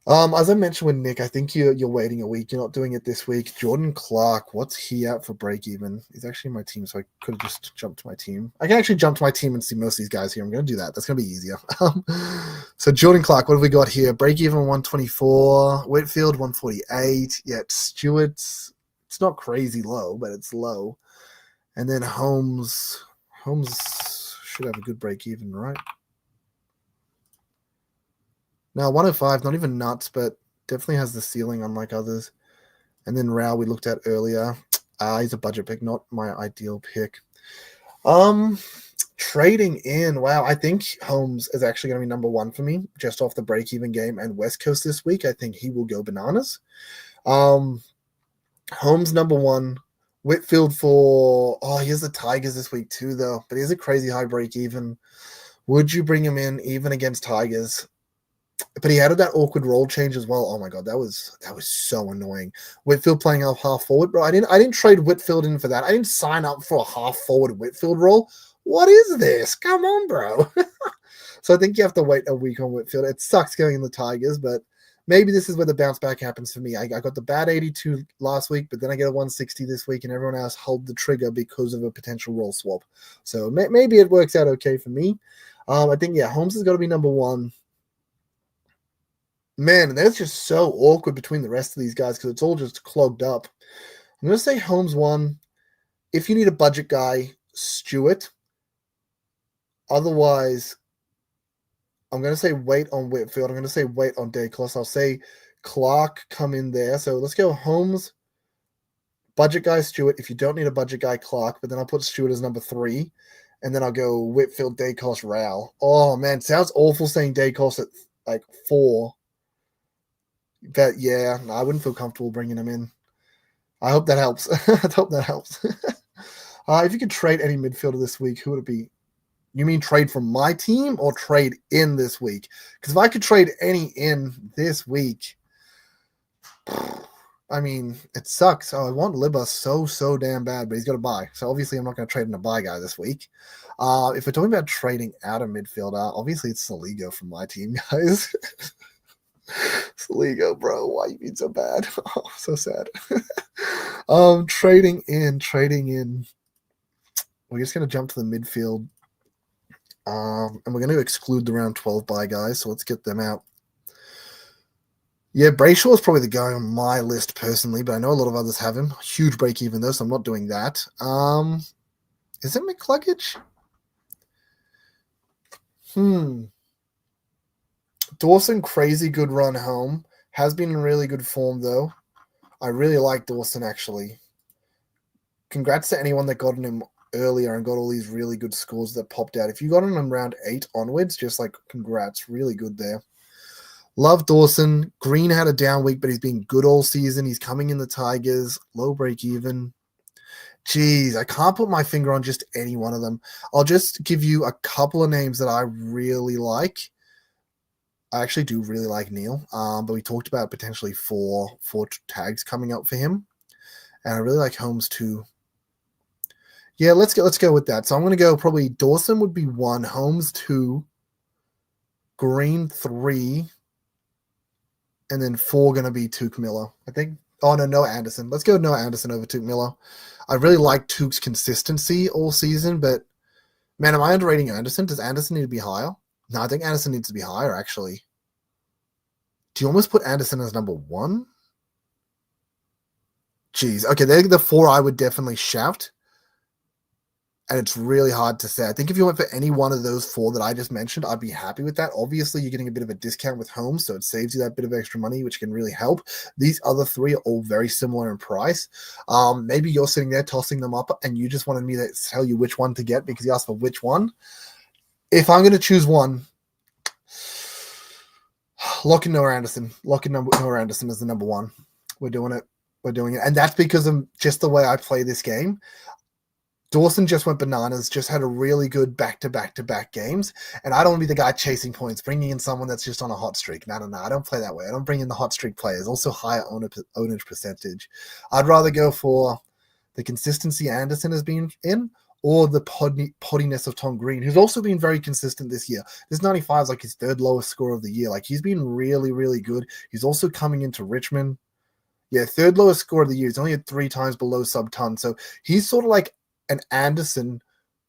As I mentioned with Nick, I think you're waiting a week. You're not doing it this week. Jordan Clark, what's he at for break even? He's actually in my team, so I could have just jumped to my team. I can actually jump to my team and see most of these guys here. I'm going to do that. That's going to be easier. So Jordan Clark, what have we got here? Break even 124. Whitfield 148. Yeah, Stewart's it's not crazy low, but it's low. And then Holmes should have a good break even, right? Now, 105, not even nuts, but definitely has the ceiling unlike others. And then Rao we looked at earlier. He's a budget pick, not my ideal pick. Trading in, wow, I think Holmes is actually going to be number one for me, just off the break-even game and West Coast this week. I think he will go bananas. Holmes number one. Whitfield he has the Tigers this week too, though, but he has a crazy high break-even. Would you bring him in even against Tigers? But he added that awkward role change as well. Oh my god, that was so annoying. Whitfield playing off half forward, bro. I didn't trade Whitfield in for that. I didn't sign up for a half forward Whitfield role. What is this? Come on, bro. So I think you have to wait a week on Whitfield. It sucks going in the Tigers, but maybe this is where the bounce back happens for me. I got the bad 82 last week, but then I get a 160 this week, and everyone else hold the trigger because of a potential role swap. So maybe it works out okay for me. I think, Holmes has got to be number one. Man, and that's just so awkward between the rest of these guys because it's all just clogged up. I'm going to say Holmes one. If you need a budget guy, Stewart. Otherwise, I'm going to say wait on Whitfield. I'm going to say wait on Dacos. I'll say Clark come in there. So let's go Holmes, budget guy, Stewart. If you don't need a budget guy, Clark. But then I'll put Stewart as number 3. And then I'll go Whitfield, Dacos, Rao. Oh, man. Sounds awful saying Dacos at like 4. But yeah, I wouldn't feel comfortable bringing him in. I hope that helps. I hope that helps. If you could trade any midfielder this week, who would it be? You mean trade from my team or trade in this week? Because if I could trade any in this week, I mean, it sucks. Oh, I want Libba so damn bad, but he's got to buy. So obviously I'm not going to trade in a buy guy this week. If we're talking about trading out a midfielder, obviously it's Saligo from my team, guys. Saligo, bro, why you being so bad? Oh, so sad. Trading in. We're just going to jump to the midfield. And we're going to exclude the round 12 buy guys, so let's get them out. Yeah, Brayshaw is probably the guy on my list personally, but I know a lot of others have him. Huge break even though, so I'm not doing that. Is it McCluggage? Dawson, crazy good run home. Has been in really good form though. I really like Dawson actually. Congrats to anyone that got him earlier and got all these really good scores that popped out. If you got him in round 8 onwards, just like congrats, really good there. Love Dawson. Green had a down week, but he's been good all season. He's coming in the Tigers. Low break even. Jeez, I can't put my finger on just any one of them. I'll just give you a couple of names that I really like. I actually do really like Neil, but we talked about potentially four tags coming up for him. And I really like Holmes too. Yeah, let's go with that. So I'm going to go probably Dawson would be 1, Holmes 2, Green 3, and then 4 going to be Tuke Miller. I think. Oh, no, Noah Anderson. Let's go Noah Anderson over Tuke Miller. I really like Tuke's consistency all season, but man, am I underrating Anderson? Does Anderson need to be higher? No, I think Anderson needs to be higher, actually. Do you almost put Anderson as number 1? Jeez. Okay, they're the 4 I would definitely shout. And it's really hard to say. I think if you went for any one of those 4 that I just mentioned, I'd be happy with that. Obviously, you're getting a bit of a discount with Holmes, so it saves you that bit of extra money, which can really help. These other 3 are all very similar in price. Maybe you're sitting there tossing them up, and you just wanted me to tell you which one to get because you asked for which one. If I'm going to choose one, lock in Noah Anderson. Lock in Noah Anderson as the number 1. We're doing it. And that's because of just the way I play this game. Dawson just went bananas, just had a really good back-to-back-to-back games, and I don't want to be the guy chasing points, bringing in someone that's just on a hot streak. No, I don't play that way. I don't bring in the hot streak players, also higher ownage percentage. I'd rather go for the consistency Anderson has been in or the pottiness of Tom Green, who's also been very consistent this year. This 95 is like his 3rd lowest score of the year. Like, he's been really, really good. He's also coming into Richmond. Yeah, 3rd lowest score of the year. He's only at 3 times below sub-ton, so he's sort of like an Anderson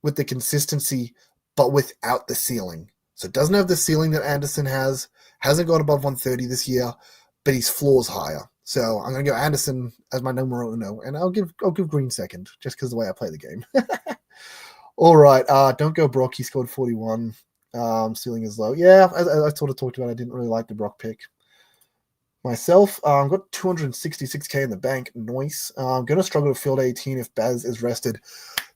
with the consistency, but without the ceiling. So it doesn't have the ceiling that Anderson has, hasn't gone above 130 this year, but his floor's higher. So I'm going to go Anderson as my number 1, and I'll give Green second, just because of the way I play the game. All right, don't go Brock. He scored 41. Ceiling is low. Yeah, I sort of talked about I didn't really like the Brock pick. Myself, I've got 266k in the bank. Nice. I'm going to struggle to field 18 if Baz is rested.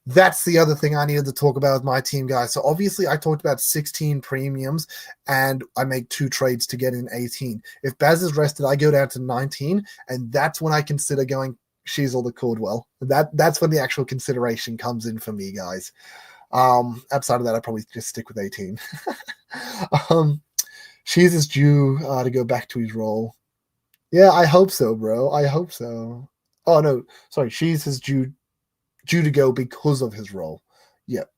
That's the other thing I needed to talk about with my team, guys. So obviously I talked about 16 premiums and I make 2 trades to get in 18. If Baz is rested, I go down to 19, and that's when I consider going Sheasel to Cordwell. That's when the actual consideration comes in for me, guys. Outside of that, I'd probably just stick with 18. Shees is due to go back to his role. Yeah, I hope so, bro. I hope so. Oh no, sorry. Shees is due to go because of his role. Yep.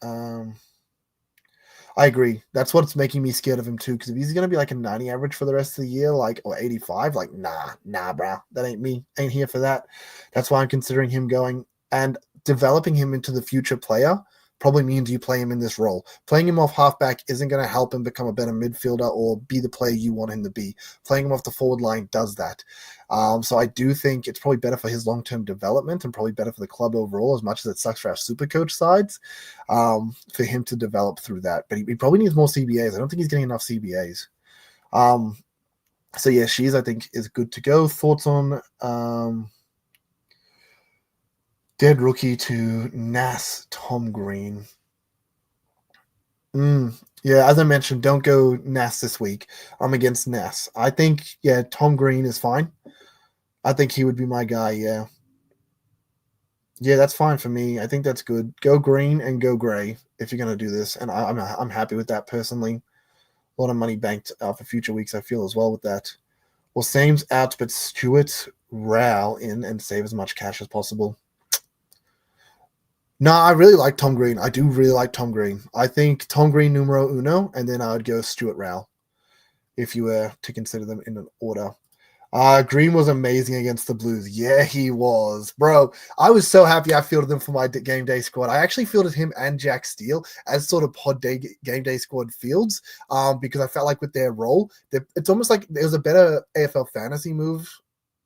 I agree. That's what's making me scared of him too. Because if he's gonna be like a 90 average for the rest of the year, like or 85, like nah, bro. That ain't me. Ain't here for that. That's why I'm considering him going and developing him into the future player. Probably means you play him in this role. Playing him off halfback isn't going to help him become a better midfielder or be the player you want him to be. Playing him off the forward line does that. So I do think it's probably better for his long-term development and probably better for the club overall, as much as it sucks for our Supercoach sides, for him to develop through that. But he probably needs more CBAs. I don't think he's getting enough CBAs. So yeah, Shees, I think, is good to go. Thoughts on dead rookie to Nas Tom Green? Yeah, as I mentioned, don't go Nas this week. I'm against Nas. I think, yeah, Tom Green is fine. I think he would be my guy, yeah. Yeah, that's fine for me. I think that's good. Go green and go gray if you're going to do this. And I'm happy with that personally. A lot of money banked for future weeks, I feel, as well with that. Well, Same's out, but Stewart, Rao in and save as much cash as possible. No, I really like Tom Green. I do really like Tom Green. I think Tom Green numero uno, and then I would go Stuart Rao if you were to consider them in an order. Green was amazing against the Blues. Yeah, he was. Bro, I was so happy I fielded them for my game day squad. I actually fielded him and Jack Steele as sort of game day squad fields because I felt like with their role, it's almost like it was a better AFL fantasy move,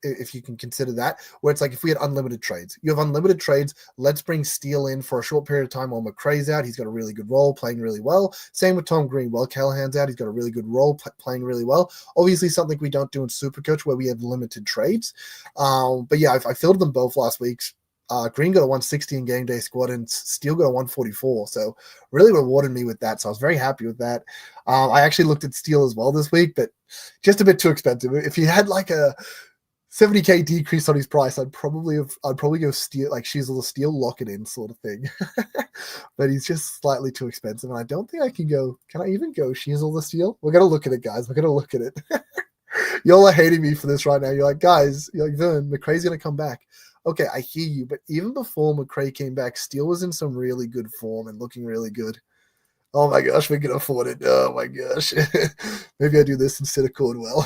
if you can consider that, where it's like if we had unlimited trades. You have unlimited trades, let's bring Steele in for a short period of time while McRae's out. He's got a really good role, playing really well. Same with Tom Green. While Callahan's out, he's got a really good role, playing really well. Obviously something we don't do in Supercoach where we have limited trades. But yeah, I filled them both last week. Green got a 160 in game day squad and Steele got a 144. So really rewarded me with that. So I was very happy with that. I actually looked at Steele as well this week, but just a bit too expensive. If he had like a 70K decrease on his price, I'd probably go Steele, like Sheasel to Steele, lock it in sort of thing. But he's just slightly too expensive, and I don't think I can go. Can I even go Sheasel to Steele? We're gonna look at it, guys. We're gonna look at it. Y'all are hating me for this right now. You're like, guys, you're like, Vern, McRae's gonna come back. Okay, I hear you, but even before McRae came back, Steele was in some really good form and looking really good. Oh my gosh, we can afford it. Oh my gosh. Maybe I do this instead of Cordwell.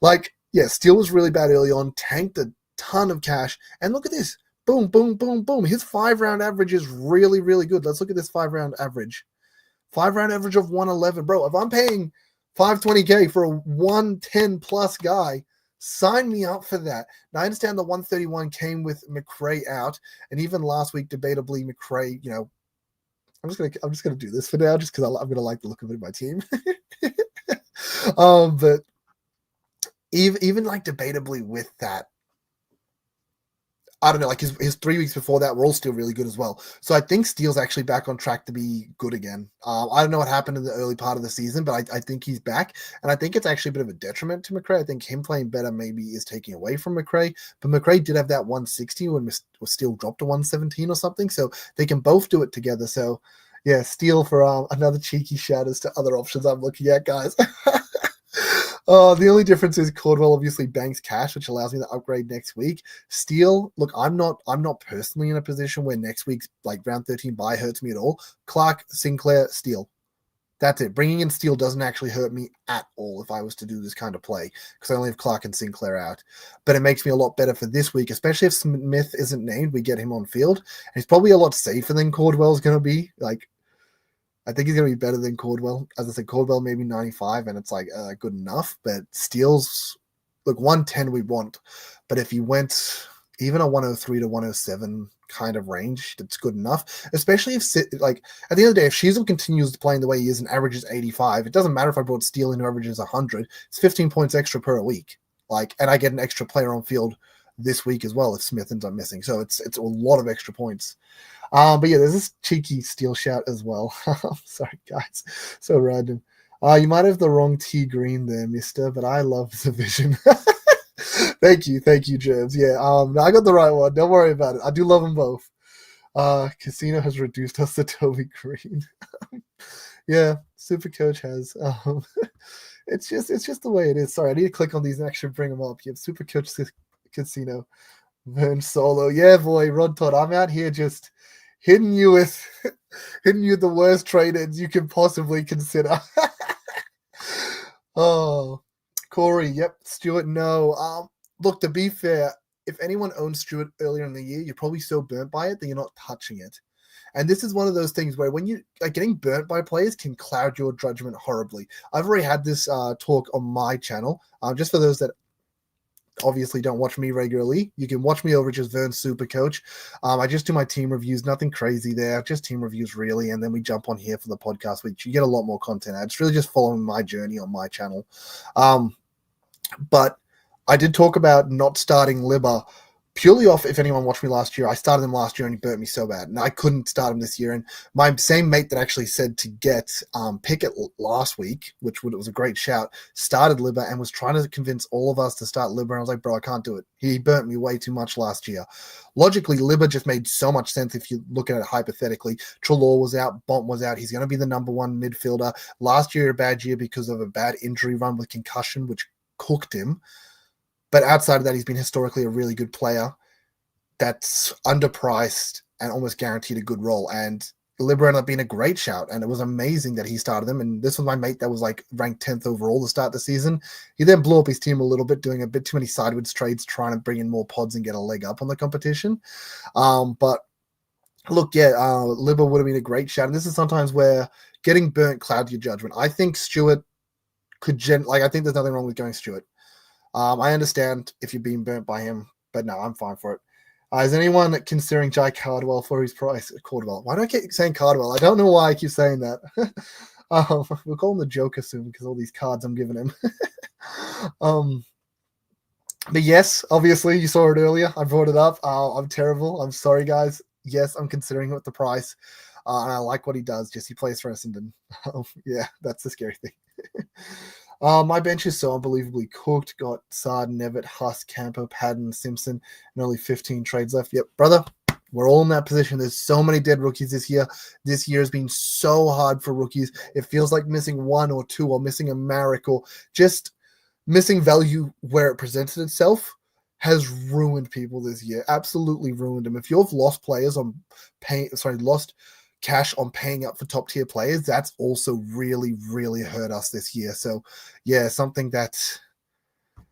Like, yeah, Steele was really bad early on, tanked a ton of cash. And look at this. Boom, boom, boom, boom. His 5-round average is really, really good. Let's look at this 5-round average. 5-round average of 111. Bro, if I'm paying 520K for a 110 plus guy, sign me up for that. Now, I understand the 131 came with McRae out. And even last week, debatably, McRae, you know, I'm just gonna do this for now, just because I'm gonna like the look of it in my team. But even like debatably with that, I don't know, like his 3 weeks before that were all still really good as well. So I think Steele's actually back on track to be good again. I don't know what happened in the early part of the season, but I think he's back. And I think it's actually a bit of a detriment to McRae. I think him playing better maybe is taking away from McRae. But McRae did have that 160 when Steele dropped to 117 or something. So they can both do it together. So yeah, Steele for another cheeky shout as to other options I'm looking at, guys. The only difference is Cordwell obviously banks cash, which allows me to upgrade next week. Steele, look, I'm not personally in a position where next week's like round 13 buy hurts me at all. Clark, Sinclair, Steele. That's it. Bringing in Steele doesn't actually hurt me at all if I was to do this kind of play, because I only have Clark and Sinclair out. But it makes me a lot better for this week, especially if Smith isn't named. We get him on field. And he's probably a lot safer than Cordwell's going to be. Like, I think he's going to be better than Cordwell. As I said, Cordwell maybe 95, and it's like good enough. But Steele's, look, 110 we want. But if he went even a 103 to 107 kind of range, that's good enough. Especially if, like, at the end of the day, if Sheasel continues playing the way he is and averages 85, it doesn't matter if I brought Steele in who averages 100. It's 15 points extra per week. Like, and I get an extra player on field this week as well if Smith ends up missing. So it's a lot of extra points. But yeah, there's this cheeky steal shout as well. Sorry, guys. So random. You might have the wrong tea green there, mister, but I love the vision. Thank you, James. Yeah, no, I got the right one. Don't worry about it. I do love them both. Casino has reduced us to Toby Green. Yeah, Supercoach has. It's just the way it is. Sorry, I need to click on these and actually bring them up. You have Supercoach Casino, Verns solo. Yeah, boy, Rod Todd. I'm out here just hitting you with the worst trade-ins you can possibly consider. Oh, Corey. Yep, Stewart. No. Look, to be fair, if anyone owns Stewart earlier in the year, you're probably so burnt by it that you're not touching it. And this is one of those things where when you getting burnt by players can cloud your judgment horribly. I've already had this talk on my channel. Just for those that obviously don't watch me regularly, you can watch me over just Verns Supercoach. I just do my team reviews, nothing crazy there, just team reviews really, and then we jump on here for the podcast, which you get a lot more content. It's really just following my journey on my channel. But I did talk about not starting Libba purely off, if anyone watched me last year, I started him last year and he burnt me so bad. And I couldn't start him this year. And my same mate that actually said to get Pickett last week, which was a great shout, started Libba and was trying to convince all of us to start Libba. And I was like, bro, I can't do it. He burnt me way too much last year. Logically, Libba just made so much sense if you look at it hypothetically. Trelaw was out, Bont was out. He's going to be the number one midfielder. Last year, a bad year because of a bad injury run with concussion, which cooked him. But outside of that, he's been historically a really good player that's underpriced and almost guaranteed a good role. And Libra ended up being a great shout, and it was amazing that he started him. And this was my mate that was like ranked 10th overall to start the season. He then blew up his team a little bit, doing a bit too many sideways trades, trying to bring in more pods and get a leg up on the competition. But look, yeah, Libra would have been a great shout. And this is sometimes where getting burnt clouds your judgment. I think Stewart could I think there's nothing wrong with going Stewart. I understand if you're being burnt by him, but no, I'm fine for it. Is anyone considering Jai Cardwell for his price? Cardwell. Why do I keep saying Cardwell? I don't know why I keep saying that. We'll call him the Joker soon because all these cards I'm giving him. But yes, obviously you saw it earlier. I brought it up. I'm terrible. I'm sorry, guys. Yes, I'm considering it with the price. And I like what he does. Just he plays for Essendon. Yeah, that's the scary thing. My bench is so unbelievably cooked. Got Sard, Nevitt, Huss, Campo, Padden, Simpson, and only 15 trades left. Yep, brother, we're all in that position. There's so many dead rookies this year. This year has been so hard for rookies. It feels like missing one or two, or missing a Marek, or just missing value where it presented itself has ruined people this year. Absolutely ruined them. If you've lost players on lost cash on paying up for top tier players, that's also really, really hurt us this year. So yeah, something that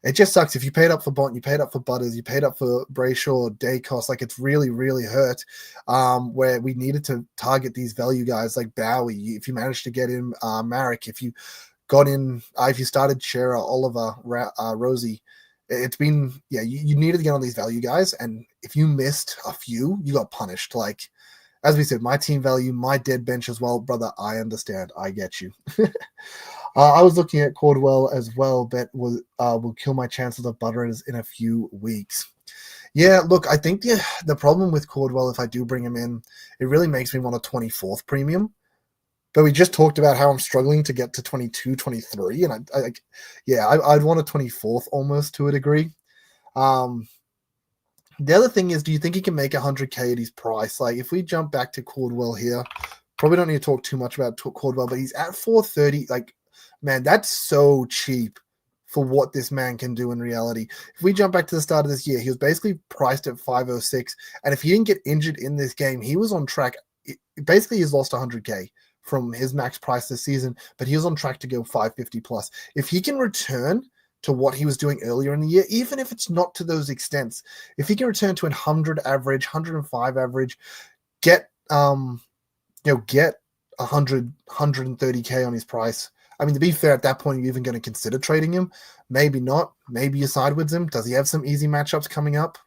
it just sucks. If you paid up for Bont, you paid up for Butters, you paid up for Brayshaw, Dacos, like it's really, really hurt. Where we needed to target these value guys like Bowie. If you managed to get in Marek, if you got in, if you started Shera, Oliver, Rosie, it's been, yeah, you needed to get on these value guys. And if you missed a few, you got punished. Like, as we said, my team value, my dead bench as well, brother. I understand. I get you. I was looking at Cordwell as well, but will kill my chances of Butters in a few weeks. Yeah, look, I think the problem with Cordwell, if I do bring him in, it really makes me want a 24th premium. But we just talked about how I'm struggling to get to 22, 23, and I'd want a 24th almost to a degree. The other thing is, do you think he can make 100K at his price? Like, if we jump back to Cordwell here, probably don't need to talk too much about Cordwell, but he's at 430. Like, man, that's so cheap for what this man can do in reality. If we jump back to the start of this year, he was basically priced at 506. And if he didn't get injured in this game, he was on track. Basically, he's lost 100K from his max price this season, but he was on track to go 550 plus. If he can return to what he was doing earlier in the year, even if it's not to those extents, if he can return to 100 average, 105 average, get 130K on his price. I mean, to be fair, at that point, you're even going to consider trading him. Maybe not. Maybe you side with him. Does he have some easy matchups coming up?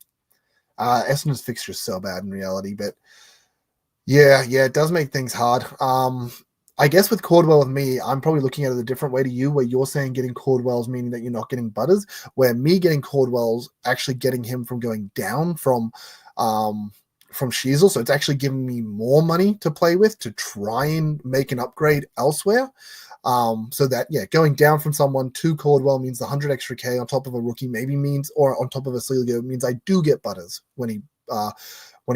Essendon's fixture is so bad in reality, but yeah, it does make things hard. I guess with Cordwell with me, I'm probably looking at it a different way to you, where you're saying getting Cordwell's meaning that you're not getting Butters, where me getting Cordwell's actually getting him from going down from Sheasel. So it's actually giving me more money to play with to try and make an upgrade elsewhere. So that, yeah, going down from someone to Cordwell means the 100 extra K on top of a rookie maybe means, or on top of a Celio means I do get Butters when he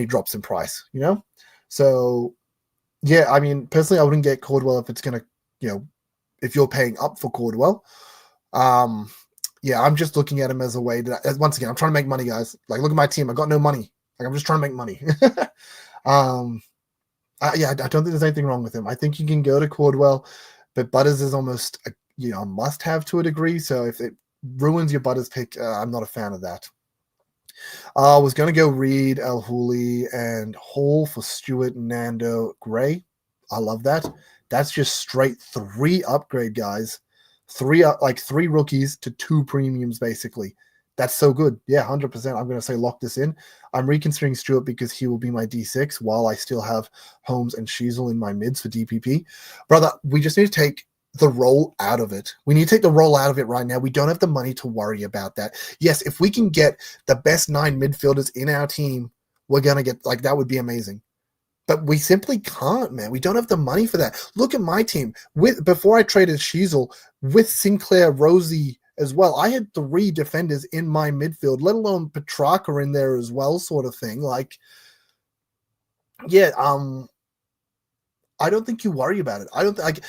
drops in price, you know? So yeah, I mean, personally, I wouldn't get Cordwell if it's going to, if you're paying up for Cordwell. Yeah, I'm just looking at him as a way to, once again, I'm trying to make money, guys. Like, look at my team. I got no money. Like, I'm just trying to make money. Yeah, I don't think there's anything wrong with him. I think you can go to Cordwell, but Butters is almost a must have to a degree. So if it ruins your Butters pick, I'm not a fan of that. I was going to go Reed, El Hooley, and Hall for Stewart, Nando, Gray. I love that. That's just straight 3 upgrade guys. 3 rookies to 2 premiums, basically. That's so good. Yeah, 100%. I'm going to say lock this in. I'm reconsidering Stewart because he will be my D6 while I still have Holmes and Sheasel in my mids for DPP. Brother, we just need to take the roll out of it. We need to take the roll out of it right now. We don't have the money to worry about that. Yes, if we can get the best 9 midfielders in our team, we're going to get, that would be amazing. But we simply can't, man. We don't have the money for that. Look at my team. Before I traded Sheasel, with Sinclair, Rosie as well, I had 3 defenders in my midfield, let alone Petrarca in there as well, sort of thing. I don't think you worry about it. I don't think,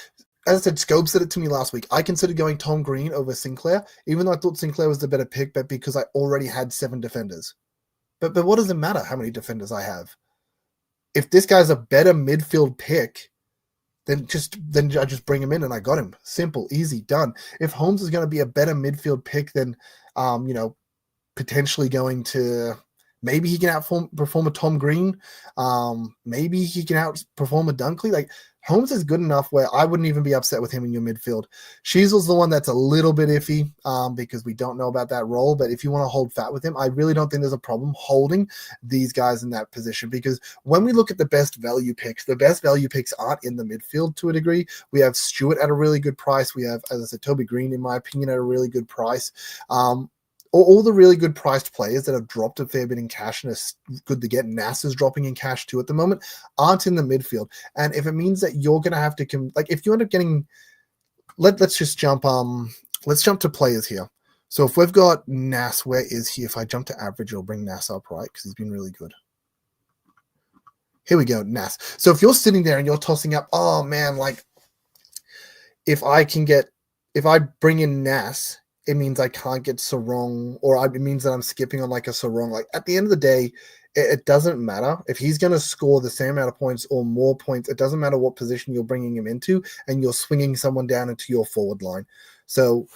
as I said, Scobes said it to me last week. I considered going Tom Green over Sinclair, even though I thought Sinclair was the better pick, but because I already had 7 defenders. But what does it matter how many defenders I have? If this guy's a better midfield pick, then I just bring him in and I got him. Simple, easy, done. If Holmes is going to be a better midfield pick than, potentially going to, maybe he can outperform a Tom Green. Maybe he can outperform a Dunkley. Holmes is good enough where I wouldn't even be upset with him in your midfield. Sheasel's the one that's a little bit iffy because we don't know about that role. But if you want to hold fat with him, I really don't think there's a problem holding these guys in that position, because when we look at the best value picks aren't in the midfield to a degree. We have Stewart at a really good price. We have, as I said, Toby Green, in my opinion, at a really good price. All the really good priced players that have dropped a fair bit in cash and are good to get, NASA's dropping in cash too at the moment, aren't in the midfield. And if it means that you're going to have to, if you end up getting, let's jump to players here. So if we've got Nas, where is he? If I jump to average, it'll bring Nas up, right? Because he's been really good. Here we go, Nas. So if you're sitting there and you're tossing up, oh man, if I bring in Nas, it means I can't get Sarong, or it means that I'm skipping on a Sarong. At the end of the day, it doesn't matter. If he's going to score the same amount of points or more points, it doesn't matter what position you're bringing him into, and you're swinging someone down into your forward line. So,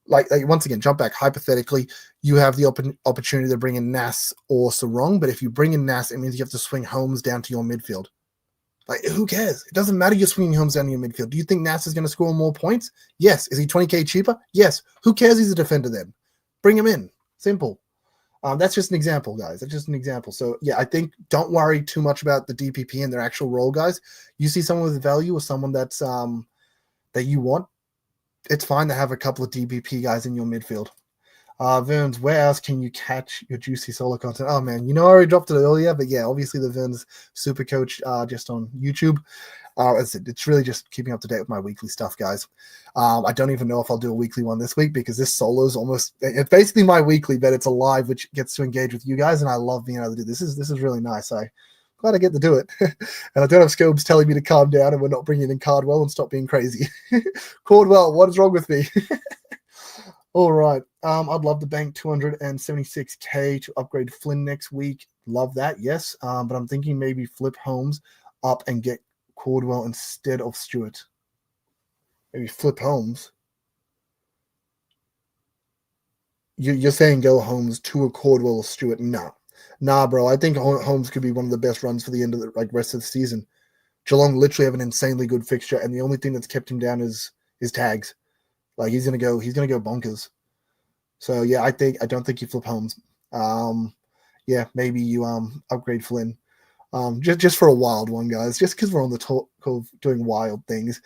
once again, jump back. Hypothetically, you have the opportunity to bring in Nas or Sarong, but if you bring in Nas, it means you have to swing Holmes down to your midfield. Who cares? It doesn't matter you're swinging Holmes down your midfield. Do you think Nas is going to score more points? Yes. Is he 20K cheaper? Yes. Who cares he's a defender then? Bring him in. Simple. That's just an example, guys. That's just an example. So, yeah, I think don't worry too much about the DPP and their actual role, guys. You see someone with value or someone that's that you want, it's fine to have a couple of DPP guys in your midfield. Verns, where else can you catch your juicy solo content? Oh man, I already dropped it earlier, but yeah, obviously the Verns Supercoach just on YouTube. It's really just keeping up to date with my weekly stuff, guys. I don't even know if I'll do a weekly one this week because this solo is it's basically my weekly, but it's a live which gets to engage with you guys, and I love being able to do this. This is really nice. I'm glad I get to do it. And I don't have Scobes telling me to calm down and we're not bringing in Cardwell and stop being crazy. Cordwell, what is wrong with me? All right. I'd love to bank 276K to upgrade Flynn next week. Love that, yes. But I'm thinking maybe flip Holmes up and get Cordwell instead of Stewart. Maybe flip Holmes. You're saying go Holmes to a Cordwell or Stewart? Nah, bro. I think Holmes could be one of the best runs for the end of the rest of the season. Geelong literally have an insanely good fixture, and the only thing that's kept him down is tags. He's gonna go bonkers. So yeah, I don't think you flip Holmes. Yeah, maybe you upgrade Flynn. Just for a wild one, guys. Just because we're on the talk of doing wild things.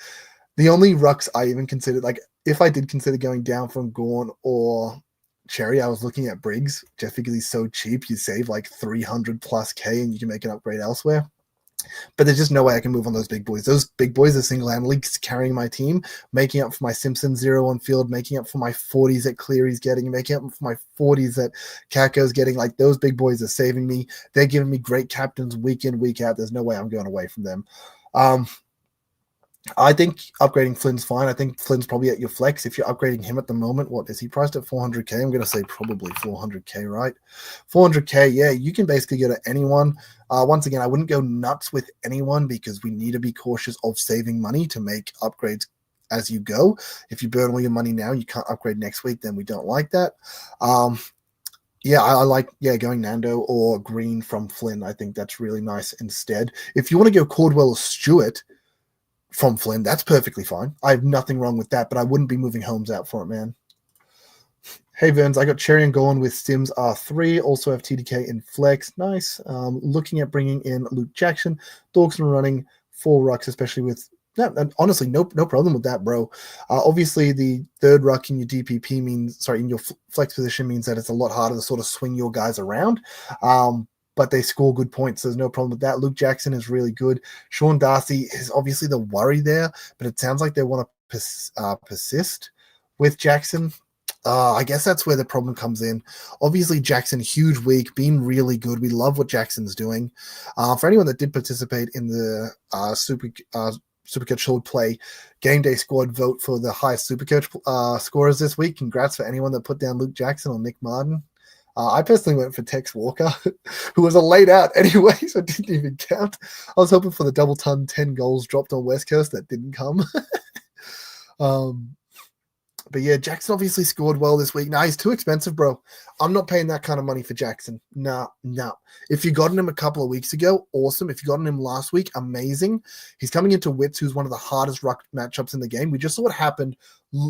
The only rucks I even considered, like if I did consider going down from Gorn or Cherry, I was looking at Briggs just because he's so cheap. You save like 300 plus K and you can make an upgrade elsewhere. But there's just no way I can move on those big boys. Those big boys are single-handedly carrying my team, making up for my Simpson 0 on field, making up for my 40s that Cleary's getting, making up for my 40s that Kako's getting. Like, those big boys are saving me. They're giving me great captains week in, week out. There's no way I'm going away from them. I think upgrading Flynn's fine. I think Flynn's probably at your flex. If you're upgrading him at the moment, what is he priced at 400K? I'm going to say probably 400K, right? 400K, yeah, you can basically go to anyone. Once again, I wouldn't go nuts with anyone because we need to be cautious of saving money to make upgrades as you go. If you burn all your money now, you can't upgrade next week, then we don't like that. Yeah, I like going Nando or Green from Flynn. I think that's really nice instead. If you want to go Cordwell or Stewart from Flynn, that's perfectly fine. I have nothing wrong with that, but I wouldn't be moving Holmes out for it, man. Hey, Verns, I got Cherry and Gorn with Sims R3. Also have TDK in Flex. Nice. Looking at bringing in Luke Jackson. Dawson running 4 rucks, especially with... honestly, no problem with that, bro. Obviously, the third ruck in your DPP means... Sorry, in your flex position means that it's a lot harder to sort of swing your guys around. But they score good points. So there's no problem with that. Luke Jackson is really good. Sean Darcy is obviously the worry there, but it sounds like they want to persist with Jackson. I guess that's where the problem comes in. Obviously, Jackson, huge week, been really good. We love what Jackson's doing. For anyone that did participate in the Supercoach Short Play Game Day Squad vote for the highest Supercoach scorers this week, congrats for anyone that put down Luke Jackson or Nick Martin. I personally went for Tex Walker, who was a laid out anyway, so it didn't even count. I was hoping for the double ton 10 goals dropped on West Coast. That didn't come. But yeah, Jackson obviously scored well this week. Nah, he's too expensive, bro. I'm not paying that kind of money for Jackson. Nah. If you gotten him a couple of weeks ago, awesome. If you gotten him last week, amazing. He's coming into Wits, who's one of the hardest ruck matchups in the game. We just saw what happened.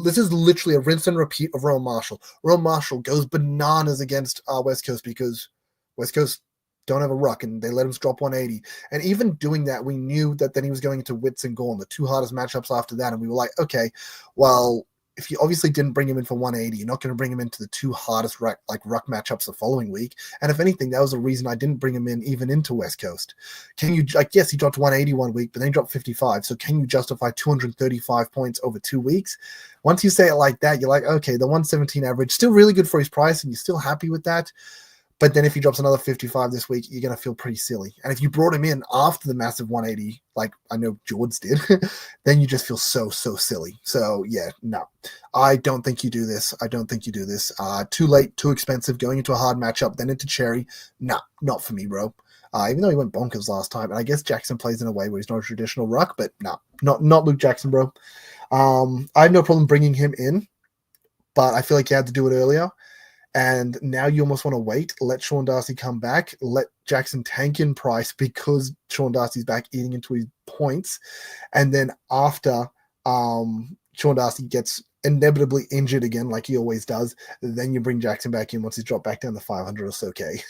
This is literally a rinse and repeat of Rowan Marshall. Rowan Marshall goes bananas against West Coast because West Coast don't have a ruck, and they let him drop 180. And even doing that, we knew that then he was going into Wits and Gorn, the 2 hardest matchups after that. And we were like, okay, well, if you obviously didn't bring him in for 180, you're not going to bring him into the 2 hardest ruck matchups the following week. And if anything, that was the reason I didn't bring him in even into West Coast. Can you, yes, he dropped 180 one week, but then he dropped 55. So can you justify 235 points over 2 weeks? Once you say it like that, you're like, okay, the 117 average, still really good for his price, and you're still happy with that. But then if he drops another 55 this week, you're going to feel pretty silly. And if you brought him in after the massive 180, like I know George did, then you just feel so silly. So yeah, no, I don't think you do this. Too late, too expensive, going into a hard matchup, then into Cherry. Nah, not for me, bro. Even though he went bonkers last time. And I guess Jackson plays in a way where he's not a traditional ruck, but no, not Luke Jackson, bro. I have no problem bringing him in, but I feel like you had to do it earlier. And now you almost want to wait, let Sean Darcy come back, let Jackson tank in price because Sean Darcy's back eating into his points. And then after Sean Darcy gets inevitably injured again, like he always does, then you bring Jackson back in once he's dropped back down to 500 or so K.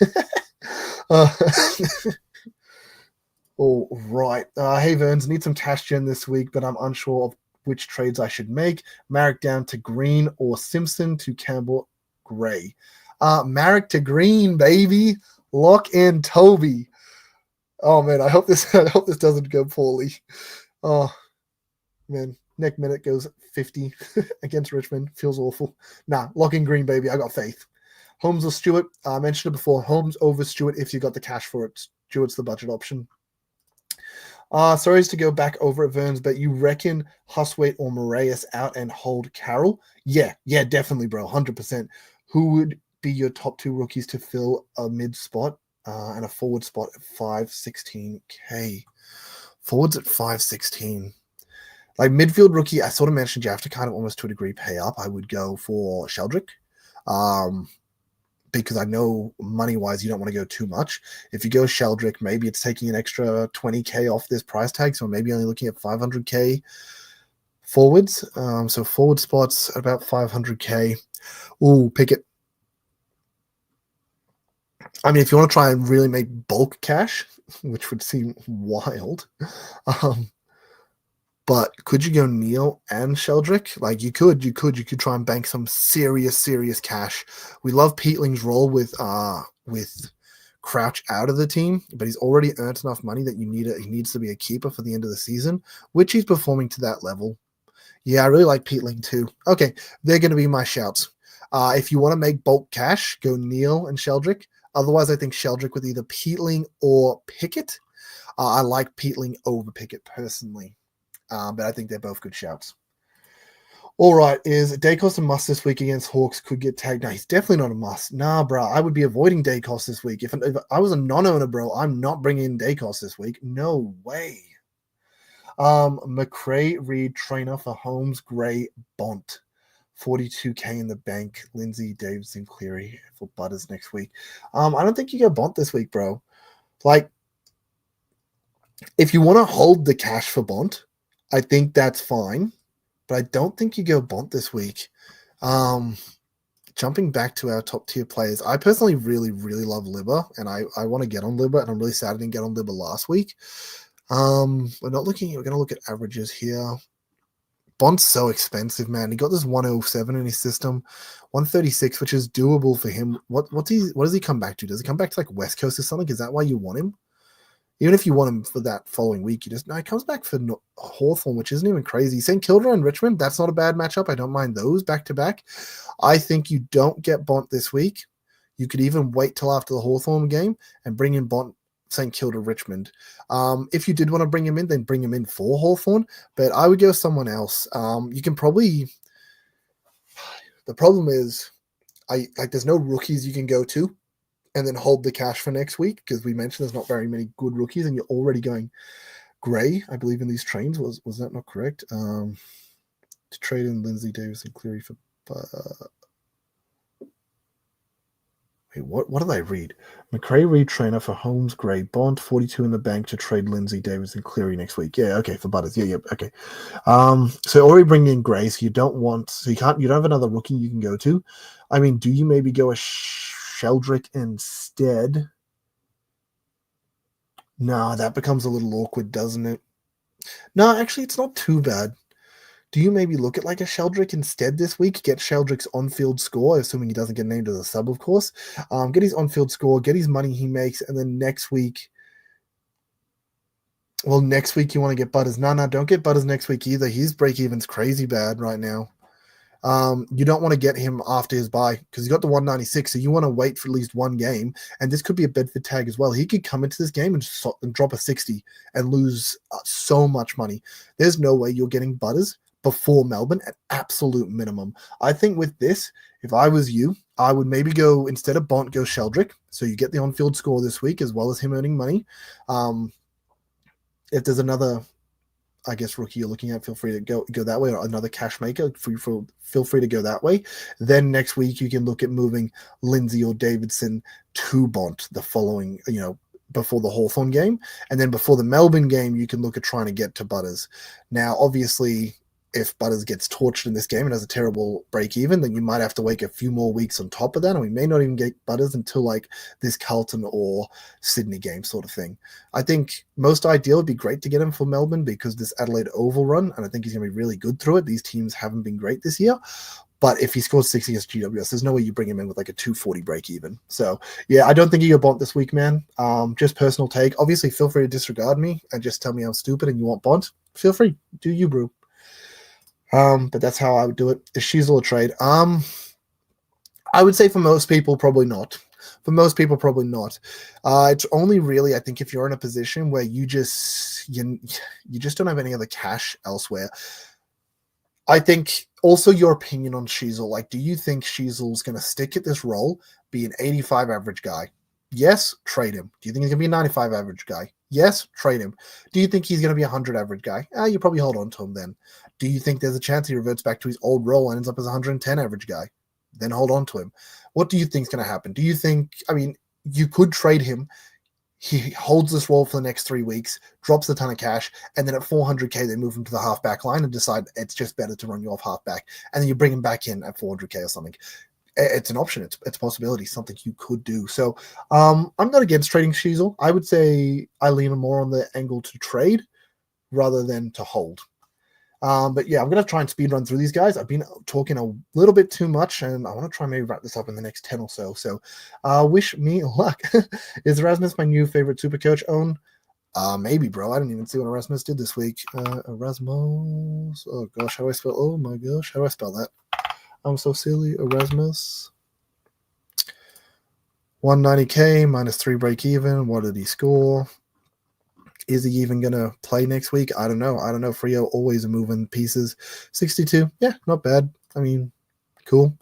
All right. Hey, Verns, need some cash gen this week, but I'm unsure of which trades I should make. Marek down to Green or Simpson to Campbell Gray. Marek to Green, baby. Lock in Toby. Oh man, I hope this doesn't go poorly. Oh man, next minute goes 50 against Richmond. Feels awful. Nah, lock in Green, baby. I got faith. Holmes or Stewart. I mentioned it before. Holmes over Stewart if you got the cash for it. Stewart's the budget option. Sorry to go back over at Verns, but you reckon Huswaite or Moraes out and hold Carroll? Yeah, definitely, bro. 100%. Who would be your top 2 rookies to fill a mid spot and a forward spot at 516K? Forwards at 516. Like midfield rookie, I sort of mentioned you have to kind of almost to a degree pay up. I would go for Sheldrick. Because I know money-wise you don't want to go too much. If you go Sheldrick, maybe it's taking an extra 20K off this price tag, so maybe only looking at 500K forwards. So forward spots about 500K. Ooh, Pickett. I mean, if you want to try and really make bulk cash, which would seem wild, but could you go Neil and Sheldrick? Like you could try and bank some serious cash. We love Peatling's role with Crouch out of the team, but he's already earned enough money that he needs to be a keeper for the end of the season, which he's performing to that level. Yeah, I really like Peatling too. Okay, they're going to be my shouts. If you want to make bulk cash, go Neil and Sheldrick. Otherwise, I think Sheldrick with either Peatling or Pickett. I like Peatling over Pickett personally, but I think they're both good shouts. All right, is Dacos a must this week against Hawks? Could get tagged. No, he's definitely not a must. Nah, bro, I would be avoiding Dacos this week. If I was a non-owner, bro, I'm not bringing in Dacos this week. No way. McRae, Reed, trainer for Holmes, Gray, Bont. 42K in the bank. Lindsay, Davidson, Cleary for Butters next week. I don't think you go Bont this week, bro. Like, if you want to hold the cash for Bont, I think that's fine. But I don't think you go Bont this week. Jumping back to our top tier players, I personally really love Libba, and I want to get on Libba, and I'm really sad I didn't get on Libba last week. We're going to look at averages here. Bont's so expensive, man. He got this 107 in his system, 136, which is doable for him. What does he come back to? Does he come back to like West Coast or something? Is that why you want him? Even if you want him for that following week, he comes back for Hawthorn, which isn't even crazy. St. Kilda and Richmond, that's not a bad matchup. I don't mind those back to back. I think you don't get Bont this week. You could even wait till after the Hawthorn game and bring in Bont, St. Kilda, Richmond. If you did want to bring him in, then bring him in for Hawthorn. But I would go someone else. You can probably. The problem is, there's no rookies you can go to and then hold the cash for next week, because we mentioned there's not very many good rookies, and you're already going Gray, I believe, in these trains. Was that not correct? To trade in Lindsay, Davis, and Cleary for. Wait, what did I read? McRae, Reed, trainer for Holmes, Gray, Bont, 42 in the bank to trade Lindsay, Davis, and Cleary next week. Yeah, okay, for Butters. Yeah, okay. So already bringing in Gray, so you don't have another rookie you can go to. I mean, do you maybe go a Sheldrick instead? No, that becomes a little awkward, doesn't it? No, actually, it's not too bad. Do you maybe look at like a Sheldrick instead this week? Get Sheldrick's on-field score, assuming he doesn't get named as a sub, of course. Get his on-field score, get his money he makes, and then next week you want to get Butters. No, don't get Butters next week either. His break-even's crazy bad right now. You don't want to get him after his bye because he's got the 196, so you want to wait for at least one game. And this could be a Bedford tag as well. He could come into this game and drop a 60 and lose so much money. There's no way you're getting Butters before Melbourne at absolute minimum. I think with this, if I was you, I would maybe go, instead of Bont, go Sheldrick. So you get the on-field score this week as well as him earning money. If there's another, I guess, rookie you're looking at, feel free to go that way, or another cash maker, feel free to go that way. Then next week you can look at moving Lindsay or Davidson to Bont the following, before the Hawthorn game. And then before the Melbourne game, you can look at trying to get to Butters. Now, obviously, if Butters gets torched in this game and has a terrible break even, then you might have to wait a few more weeks on top of that, and we may not even get Butters until like this Carlton or Sydney game sort of thing. I think most ideal would be great to get him for Melbourne because this Adelaide Oval run, and I think he's going to be really good through it. These teams haven't been great this year. But if he scores 6 against GWS, there's no way you bring him in with like a 240 break even. So, yeah, I don't think you go Bont this week, man. Just personal take. Obviously, feel free to disregard me and just tell me I'm stupid and you want Bont. Feel free. Do you, bro. But that's how I would do it. Is Sheasel a trade? I would say for most people, probably not. It's only really, I think, if you're in a position where you just don't have any other cash elsewhere. I think also your opinion on Sheasel. Like, do you think Sheasel's going to stick at this role, be an 85 average guy? Yes, trade him. Do you think he's going to be a 95 average guy? Yes, trade him. Do you think he's going to be a 100 average guy? You probably hold on to him then. Do you think there's a chance he reverts back to his old role and ends up as a 110 average guy? Then hold on to him. What do you think is going to happen? Do you think, you could trade him. He holds this role for the next 3 weeks, drops a ton of cash, and then at 400K, they move him to the halfback line and decide it's just better to run you off halfback. And then you bring him back in at 400K or something. it's an option. It's a possibility, something you could do. So I'm not against trading Sheasel. I would say I lean more on the angle to trade rather than to hold. But yeah, I'm going to try and speed run through these guys. I've been talking a little bit too much, and I want to try and maybe wrap this up in the next 10 or so. So wish me luck. Is Erasmus my new favorite Supercoach own? Maybe, bro. I didn't even see what Erasmus did this week. Erasmus. Oh, gosh. How do I spell? Oh, my gosh. How do I spell that? I'm so silly. Erasmus. 190K minus 3 break even. What did he score? Is he even going to play next week? I don't know. Frio always moving pieces. 62. Yeah, not bad. I mean, cool.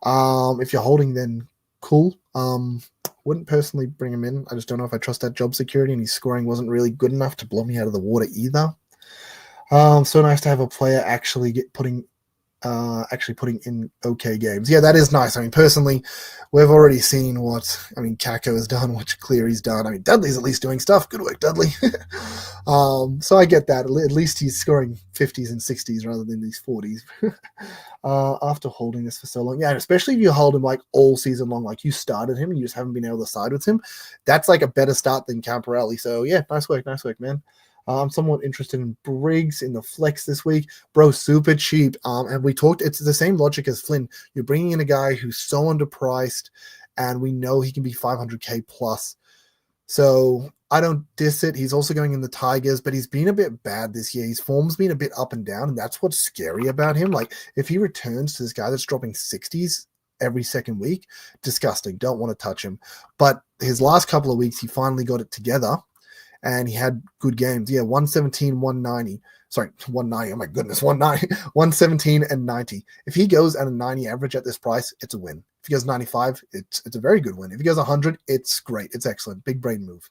If you're holding, then cool. Wouldn't personally bring him in. I just don't know if I trust that job security, and his scoring wasn't really good enough to blow me out of the water either. So nice to have a player actually putting in okay games. Yeah, that is nice. I mean, personally, we've already seen what Kako has done, what Cleary's done. I mean, Dudley's at least doing stuff. Good work, Dudley. So I get that. At least he's scoring 50s and 60s rather than these 40s. After holding this for so long. Yeah, especially if you hold him like all season long, like you started him and you just haven't been able to side with him. That's like a better start than Camporelli. So yeah, nice work, man. I'm somewhat interested in Briggs in the flex this week. Bro, super cheap. And we talked, it's the same logic as Flynn. You're bringing in a guy who's so underpriced, and we know he can be 500K plus. So I don't diss it. He's also going in the Tigers, but he's been a bit bad this year. His form's been a bit up and down, and that's what's scary about him. Like, if he returns to this guy that's dropping 60s every second week, disgusting. Don't want to touch him. But his last couple of weeks, he finally got it together, and he had good games. Yeah, 117, 190. Sorry, 190. Oh my goodness, 190, 117 and 90. If he goes at a 90 average at this price, it's a win. If he goes 95, it's a very good win. If he goes 100, it's great. It's excellent. Big brain move.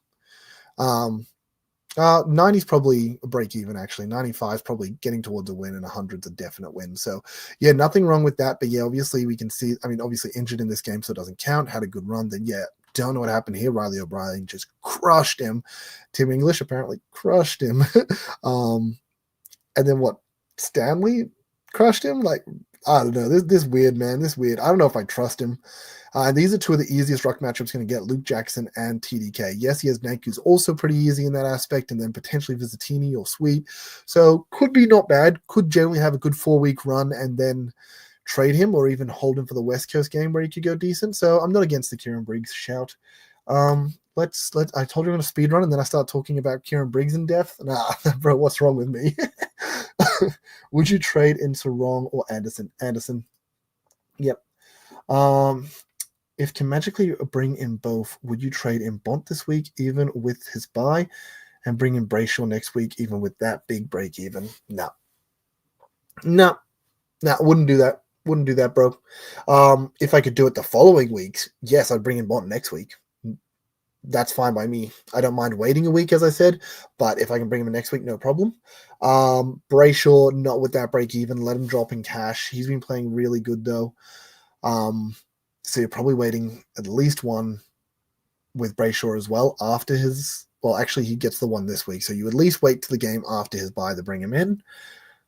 90 is probably a break even, actually. 95 is probably getting towards a win, and 100 is a definite win. So, yeah, nothing wrong with that. But, yeah, obviously we can see, obviously injured in this game, so it doesn't count. Had a good run. Then, yeah, don't know what happened here. Riley O'Brien just crushed him. Tim English apparently crushed him. And then what? Stanley crushed him? Like, I don't know. This weird, man. This weird. I don't know if I trust him. These are two of the easiest ruck matchups going to get, Luke Jackson and TDK. Yes, he has Nank, who's also pretty easy in that aspect, and then potentially Visitini or Sweet. So could be not bad. Could generally have a good 4-week run and then trade him or even hold him for the West Coast game where he could go decent. So I'm not against the Kieran Briggs shout. Let's I told you I'm going to speed run, and then I start talking about Kieran Briggs in depth. Nah, bro, what's wrong with me? Would you trade in Sarong or Anderson? Anderson. Yep. If can magically bring in both, would you trade in Bont this week, even with his buy, and bring in Brayshaw next week, even with that big break even? No, wouldn't do that. Wouldn't do that, bro. If I could do it the following weeks, yes, I'd bring in Bont next week. That's fine by me. I don't mind waiting a week, as I said, but if I can bring him in next week, no problem. Brayshaw, not with that break even. Let him drop in cash. He's been playing really good, though. So you're probably waiting at least one with Brayshaw as well after his. Well, actually, he gets the one this week, so you at least wait to the game after his bye to bring him in.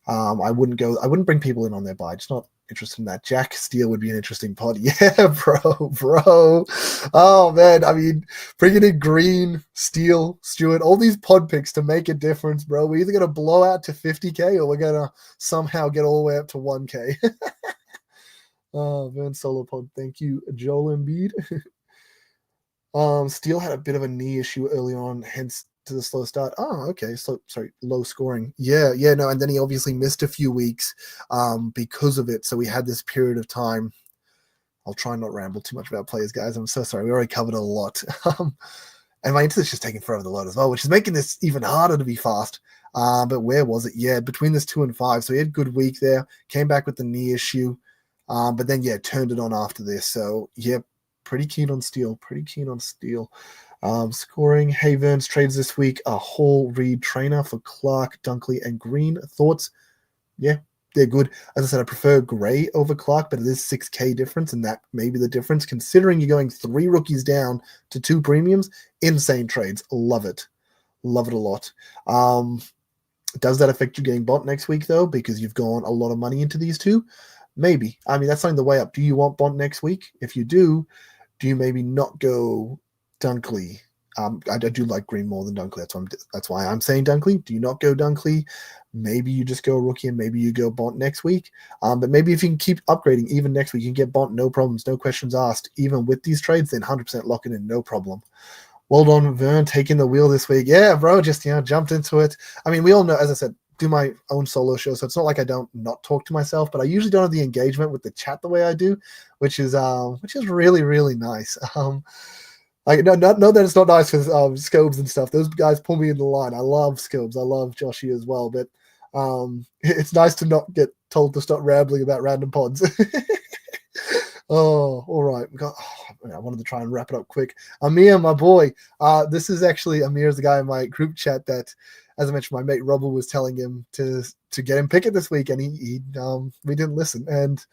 I wouldn't bring people in on their bye. Just not interested in that. Jack Steele would be an interesting pod. Yeah, bro. Oh man, bringing in Green, Steele, Stewart, all these pod picks to make a difference, bro. We're either gonna blow out to 50K or we're gonna somehow get all the way up to 1K. Oh, Verns solo pod. Thank you, Joel Embiid. Steele had a bit of a knee issue early on, hence to the slow start. Oh, okay. So sorry, low scoring. Yeah, no, and then he obviously missed a few weeks because of it. So we had this period of time. I'll try and not ramble too much about players, guys. I'm so sorry. We already covered a lot. And my internet's just taking forever to load as well, which is making this even harder to be fast. But where was it? Yeah, between this 2 and 5. So he had a good week there. Came back with the knee issue. But then, yeah, turned it on after this. So, yeah, pretty keen on Steele. Scoring. Hey, Verns trades this week. A Hall, Reed, Trainer for Clark, Dunkley, and Green. Thoughts? Yeah, they're good. As I said, I prefer Gray over Clark, but it is 6K difference, and that may be the difference. Considering you're going 3 rookies down to 2 premiums, insane trades. Love it. Love it a lot. Does that affect you getting Bont next week, though? Because you've gone a lot of money into these two? Maybe. I mean, that's something to weigh up. Do you want Bont next week? If you do you maybe not go Dunkley? I do like Green more than Dunkley. That's why I'm saying Dunkley. Do you not go Dunkley? Maybe you just go rookie and maybe you go Bont next week. But maybe if you can keep upgrading even next week, you can get Bont, no problems, no questions asked. Even with these trades, then 100% lock it in, no problem. Well done, Vern, taking the wheel this week. Yeah, bro, just jumped into it. I mean, we all know, as I said, do my own solo show, so it's not like I don't not talk to myself, but I usually don't have the engagement with the chat the way I do, which is really, really nice. Like no, that it's not nice for Scobes and stuff. Those guys pull me in the line. I love Scobes. I love Joshy as well, but it's nice to not get told to stop rambling about random pods. Oh, all right. I wanted to try and wrap it up quick. Amir, my boy. This is actually Amir's the guy in my group chat that, as I mentioned, my mate Robert was telling him to get him Pickett this week, and he we didn't listen. And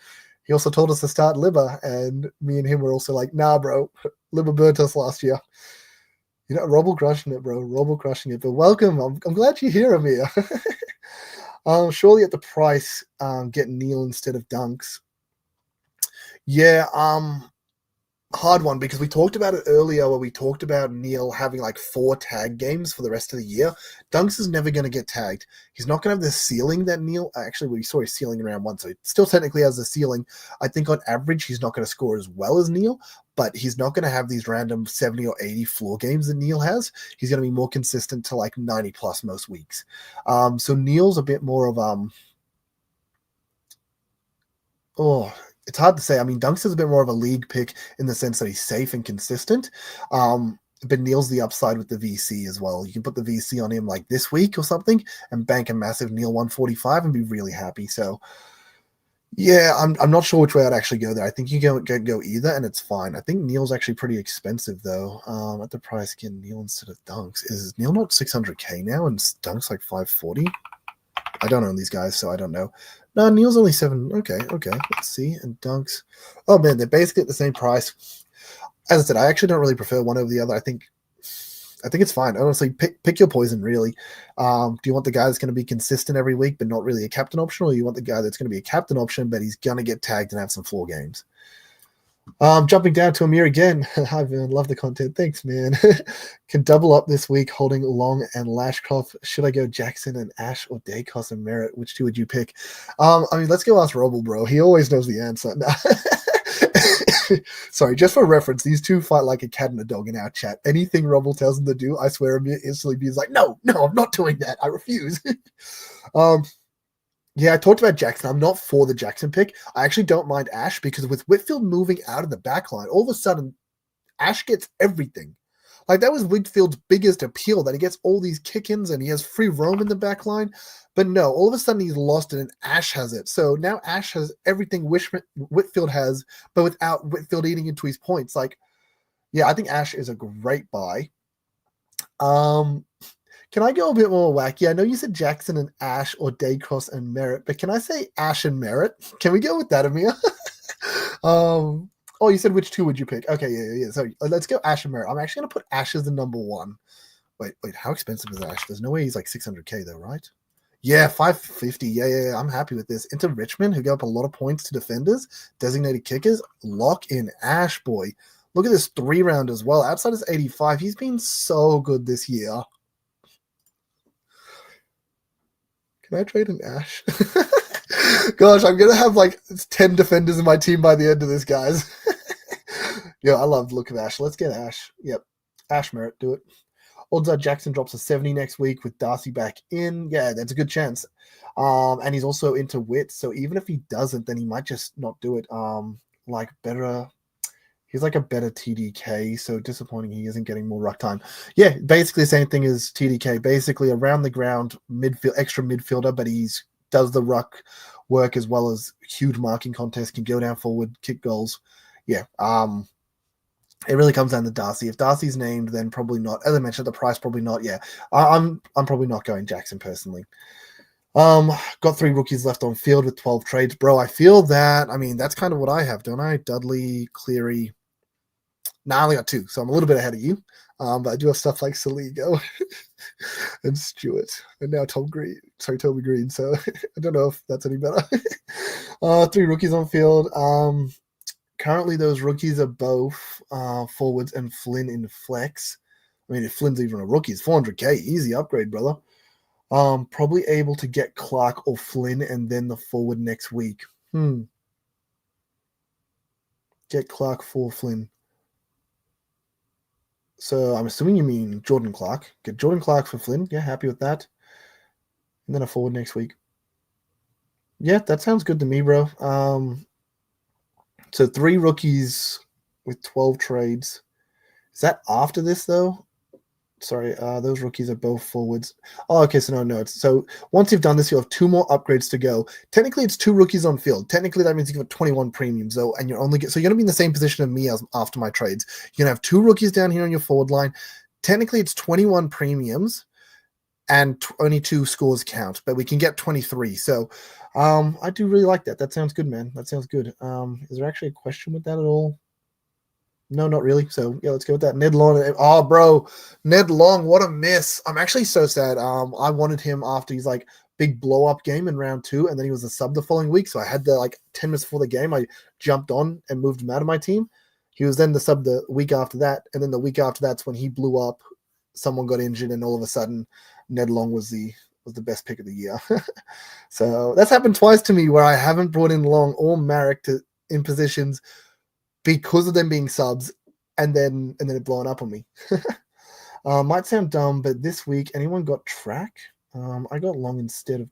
he also told us to start Libba, and me and him were also like, nah, bro, Libba burnt us last year. Robble crushing it, bro. Robble crushing it. But welcome. I'm glad you're here, Amir. Surely at the price, get Neil instead of Dunks. Yeah, hard one, because we talked about it earlier where we talked about Neil having like 4 tag games for the rest of the year. Dunks is never going to get tagged. He's not going to have the ceiling that Neil, actually, we saw his ceiling in round 1, so he still technically has the ceiling. I think on average, he's not going to score as well as Neil, but he's not going to have these random 70 or 80 floor games that Neil has. He's going to be more consistent to like 90 plus most weeks. So Neil's a bit more of, it's hard to say. I mean, Dunks is a bit more of a league pick in the sense that he's safe and consistent. But Neil's the upside with the VC as well. You can put the VC on him like this week or something and bank a massive Neil 145 and be really happy. So, yeah, I'm not sure which way I'd actually go there. I think you can go either, and it's fine. I think Neil's actually pretty expensive, though. At the price, again, Neil instead of Dunks. Is Neil not 600K now and Dunks like 540? I don't own these guys, so I don't know. No, Neil's only 7. Okay. Let's see. And Dunks. Oh, man, they're basically at the same price. As I said, I actually don't really prefer one over the other. I think it's fine. Honestly, pick your poison, really. Do you want the guy that's going to be consistent every week but not really a captain option, or you want the guy that's going to be a captain option but he's going to get tagged and have some floor games? Jumping down to Amir again. Hi, Vern. Love the content. Thanks, man. Can double up this week holding Long and Lashcroft. Should I go Jackson and Ash or Dacos and Merritt? Which two would you pick? I mean, let's go ask Robble, bro. He always knows the answer. Sorry, just for reference, these two fight like a cat and a dog in our chat. Anything Robble tells them to do, I swear Amir instantly be like, no, I'm not doing that. I refuse. Yeah, I talked about Jackson. I'm not for the Jackson pick. I actually don't mind Ash because with Whitfield moving out of the backline, all of a sudden, Ash gets everything. Like, that was Whitfield's biggest appeal, that he gets all these kick-ins and he has free roam in the backline. But no, all of a sudden he's lost it and Ash has it. So now Ash has everything Whitfield has, but without Whitfield eating into his points. Like, yeah, I think Ash is a great buy. Can I go a bit more wacky? I know you said Jackson and Ash or Daycross and Merritt, but can I say Ash and Merritt? Can we go with that, Amir? Oh, you said which two would you pick? Okay, yeah. So let's go Ash and Merritt. I'm actually going to put Ash as the number 1. Wait, how expensive is Ash? There's no way he's like 600K though, right? Yeah, 550. Yeah. I'm happy with this. Into Richmond, who gave up a lot of points to defenders, designated kickers. Lock in Ash, boy. Look at this 3-round as well. Outside his 85, he's been so good this year. Can I trade an Ash? Gosh, I'm going to have like 10 defenders in my team by the end of this, guys. Yeah, I love the look of Ash. Let's get Ash. Yep. Ash Merritt, do it. Odds are Jackson drops a 70 next week with Darcy back in. Yeah, that's a good chance. And he's also into Wit, so even if he doesn't, then he might just not do it. He's like a better TDK, so disappointing he isn't getting more ruck time. Yeah, basically the same thing as TDK. Basically around the ground, extra midfielder, but he's does the ruck work as well as huge marking contests, can go down forward, kick goals. Yeah, it really comes down to Darcy. If Darcy's named, then probably not. As I mentioned, the price probably not. Yeah, I'm probably not going Jackson personally. Got 3 rookies left on field with 12 trades. Bro, I feel that. I mean, that's kind of what I have, don't I? Dudley, Cleary. Nah, I only got 2, so I'm a little bit ahead of you. But I do have stuff like Saligo and Stewart, and now Toby Green. So I don't know if that's any better. 3 rookies on field. Currently, those rookies are both forwards and Flynn in flex. I mean, if Flynn's even a rookie, it's 400k, easy upgrade, brother. Probably able to get Clark or Flynn and then the forward next week. Get Clark for Flynn. So I'm assuming you mean Jordan Clark. Get Jordan Clark for Flynn. Yeah, happy with that. And then a forward next week. Yeah, that sounds good to me, bro. So 3 rookies with 12 trades. Is that after this, though? Sorry, those rookies are both forwards. Oh, okay, so no. So once you've done this, you'll have 2 more upgrades to go. Technically, it's 2 rookies on field. Technically, that means you have 21 premiums, though, and you're only so you're going to be in the same position as me as after my trades. You're going to have 2 rookies down here on your forward line. Technically, it's 21 premiums, and only 2 scores count, but we can get 23. So I do really like that. That sounds good, man. That sounds good. Is there actually a question with that at all? No, not really. So yeah, let's go with that. Ned Long. Oh, bro, Ned Long, what a miss! I'm actually so sad. I wanted him after his like big blow up game in round 2, and then he was a sub the following week. So I had the 10 minutes before the game, I jumped on and moved him out of my team. He was then the sub the week after that, and then the week after that's when he blew up. Someone got injured, and all of a sudden, Ned Long was the best pick of the year. So that's happened twice to me where I haven't brought in Long or Marek in positions because of them being subs, and then it blowing up on me. Might sound dumb, but this week, anyone got track? I got Long instead.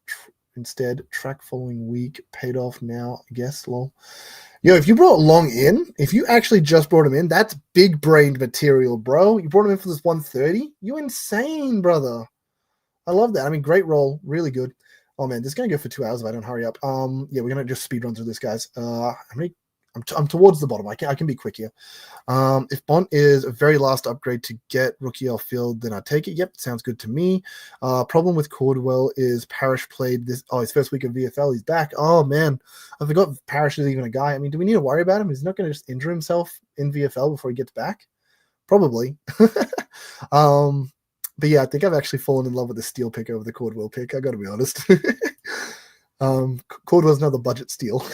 Track following week paid off now, I guess. Lol. Yo, if you brought Long in, if you actually just brought him in, that's big brained material, bro. You brought him in for this 130. You insane, brother. I love that. I mean, great roll, really good. Oh man, this is gonna go for 2 hours if I don't hurry up. Yeah, we're gonna just speed run through this, guys. How many? I'm towards the bottom. I can be quick here. If Bont is a very last upgrade to get rookie off field, then I take it. Yep, sounds good to me. Problem with Cordwell is Parrish played his first week of VFL. He's back. Oh man, I forgot Parrish is even a guy. I mean, do we need to worry about him? He's not going to just injure himself in VFL before he gets back. Probably. But yeah, I think I've actually fallen in love with the steal pick over the Cordwell pick. I got to be honest. Cordwell's another budget steal.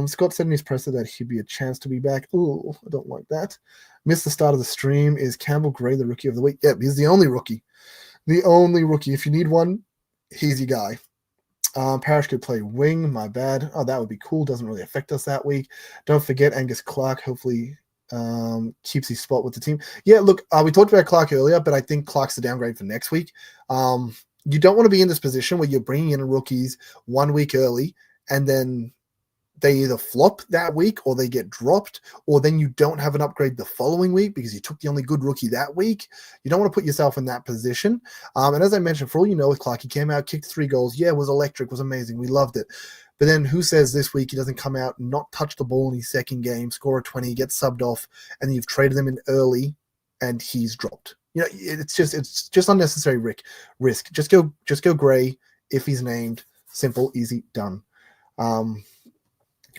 Scott said in his presser that he'd be a chance to be back. Ooh, I don't like that. Missed the start of the stream. Is Campbell Gray the rookie of the week? Yep, he's the only rookie. The only rookie. If you need one, he's your guy. Parrish could play wing. My bad. Oh, that would be cool. Doesn't really affect us that week. Don't forget Angus Clark. Hopefully keeps his spot with the team. Yeah, look, we talked about Clark earlier, but I think Clark's the downgrade for next week. You don't want to be in this position where you're bringing in rookies 1 week early and then they either flop that week or they get dropped, or then you don't have an upgrade the following week because you took the only good rookie that week. You don't want to put yourself in that position. And as I mentioned, for all you know, with Clark, he came out, kicked 3 goals. Yeah, was electric, was amazing. We loved it. But then who says this week he doesn't come out, not touch the ball in his second game, score a 20, get subbed off, and you've traded him in early and he's dropped. You know, it's just unnecessary risk. Just go Gray if he's named. Simple, easy, done.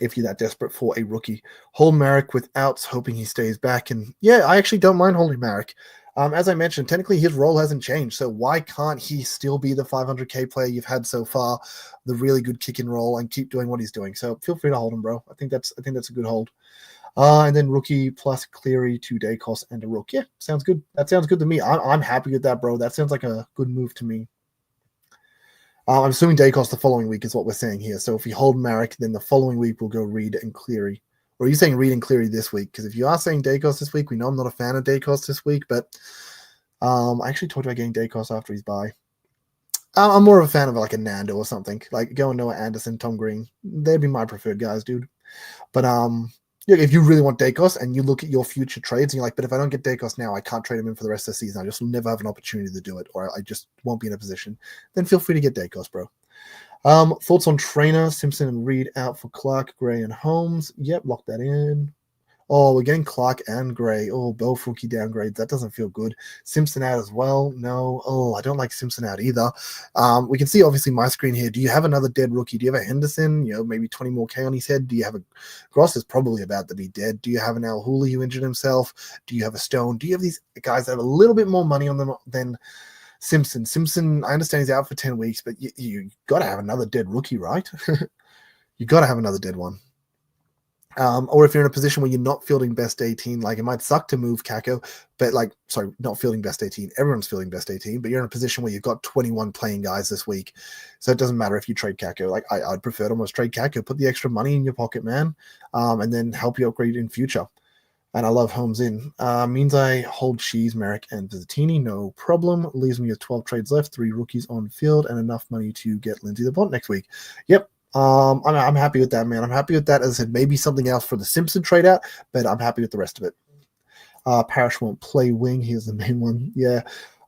If you're that desperate for a rookie. Hold Marek with outs, hoping he stays back. And yeah, I actually don't mind holding Marek. As I mentioned, technically his role hasn't changed. So why can't he still be the 500k player you've had so far, the really good kick and roll, and keep doing what he's doing? So feel free to hold him, bro. I think that's a good hold. And then rookie plus Cleary, 2 day cost and a rook. Yeah, sounds good. That sounds good to me. I'm happy with that, bro. That sounds like a good move to me. I'm assuming Dacos the following week is what we're saying here. So if we hold Marek, then the following week we'll go Reed and Cleary. Or are you saying Reed and Cleary this week? Because if you are saying Dacos this week, we know I'm not a fan of Dacos this week, but I actually talked about getting Dacos after his bye. I'm more of a fan of like a Nando or something. Like going Noah Anderson, Tom Green. They'd be my preferred guys, dude. But if you really want Dacos and you look at your future trades and you're like, but if I don't get Dacos now, I can't trade him in for the rest of the season. I just will never have an opportunity to do it, or I just won't be in a position. Then feel free to get Dacos, bro. Thoughts on trainer, Simpson and Reed out for Clark, Gray, and Holmes. Yep, lock that in. Oh, we're getting Clark and Gray. Oh, both rookie downgrades. That doesn't feel good. Simpson out as well. No. Oh, I don't like Simpson out either. We can see obviously my screen here. Do you have another dead rookie? Do you have a Henderson? Maybe 20 more K on his head. Do you have a Gross is probably about to be dead. Do you have an Al Hooley who injured himself? Do you have a Stone? Do you have these guys that have a little bit more money on them than Simpson? Simpson, I understand he's out for 10 weeks, but you got to have another dead rookie, right? You got to have another dead one. Or if you're in a position where you're not fielding best 18, like it might suck to move Kako, but not fielding best 18. Everyone's fielding best 18, but you're in a position where you've got 21 playing guys this week. So it doesn't matter if you trade Kako. Like I'd prefer to almost trade Kako, put the extra money in your pocket, man, and then help you upgrade in future. And I love Holmes in. Means I hold Shees, Merrick, and Vizzatini, no problem. Leaves me with 12 trades left, 3 rookies on field, and enough money to get Lindsay the Bont next week. Yep. I'm happy with that, man. I'm happy with that. As I said, maybe something else for the Simpson trade out, but I'm happy with the rest of it. Parrish won't play wing. Here's the main one. Yeah,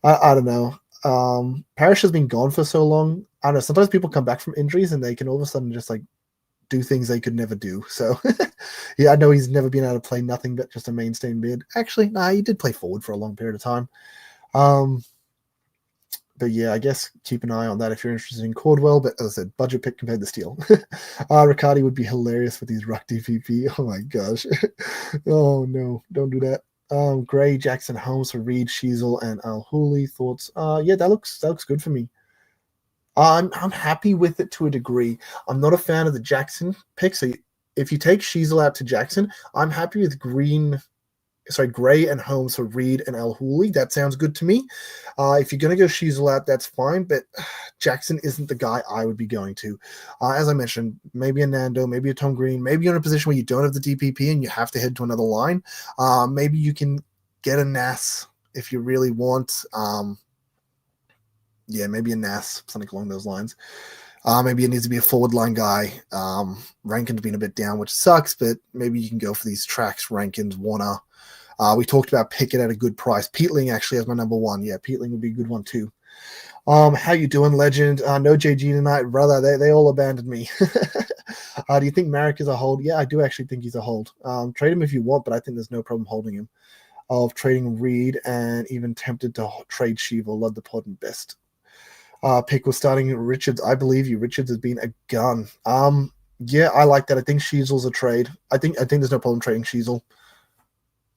I don't know. Parrish has been gone for so long. I don't know. Sometimes people come back from injuries and they can all of a sudden just do things they could never do. So yeah, I know he's never been able to play nothing but just a mainstay mid. Actually, he did play forward for a long period of time. But yeah, I guess keep an eye on that if you're interested in Cordwell. But as I said, budget pick compared to Steele. Riccardi would be hilarious with his ruck DPP. Oh my gosh. Oh no, don't do that. Gray, Jackson, Holmes for Reed, Sheasel, and Al Hooley. Thoughts? Yeah, that looks good for me. I'm happy with it to a degree. I'm not a fan of the Jackson pick. So if you take Sheasel out to Jackson, I'm happy with Gray and Holmes for Reed and Al Hooley. That sounds good to me. If you're going to go Sheasel out, that's fine, but Jackson isn't the guy I would be going to. As I mentioned, maybe a Nando, maybe a Tom Green, maybe you're in a position where you don't have the DPP and you have to head to another line. Maybe you can get a Nas if you really want. Maybe a Nas, something along those lines. Maybe it needs to be a forward line guy. Rankin's been a bit down, which sucks, but maybe you can go for these tracks, Rankins, Warner. We talked about Pickett at a good price. Peatling actually has my number one. Yeah, Peatling would be a good one too. How you doing, legend? No JG tonight, brother. They all abandoned me. Do you think Marek is a hold? Yeah, I do actually think he's a hold. Trade him if you want, but I think there's no problem holding him. Of trading Reed and even tempted to trade Shiva. Love the pod and best. Pick was starting Richards. I believe you. Richards has been a gun. Yeah, I like that. I think Sheasel's a trade. I think there's no problem trading Sheasel.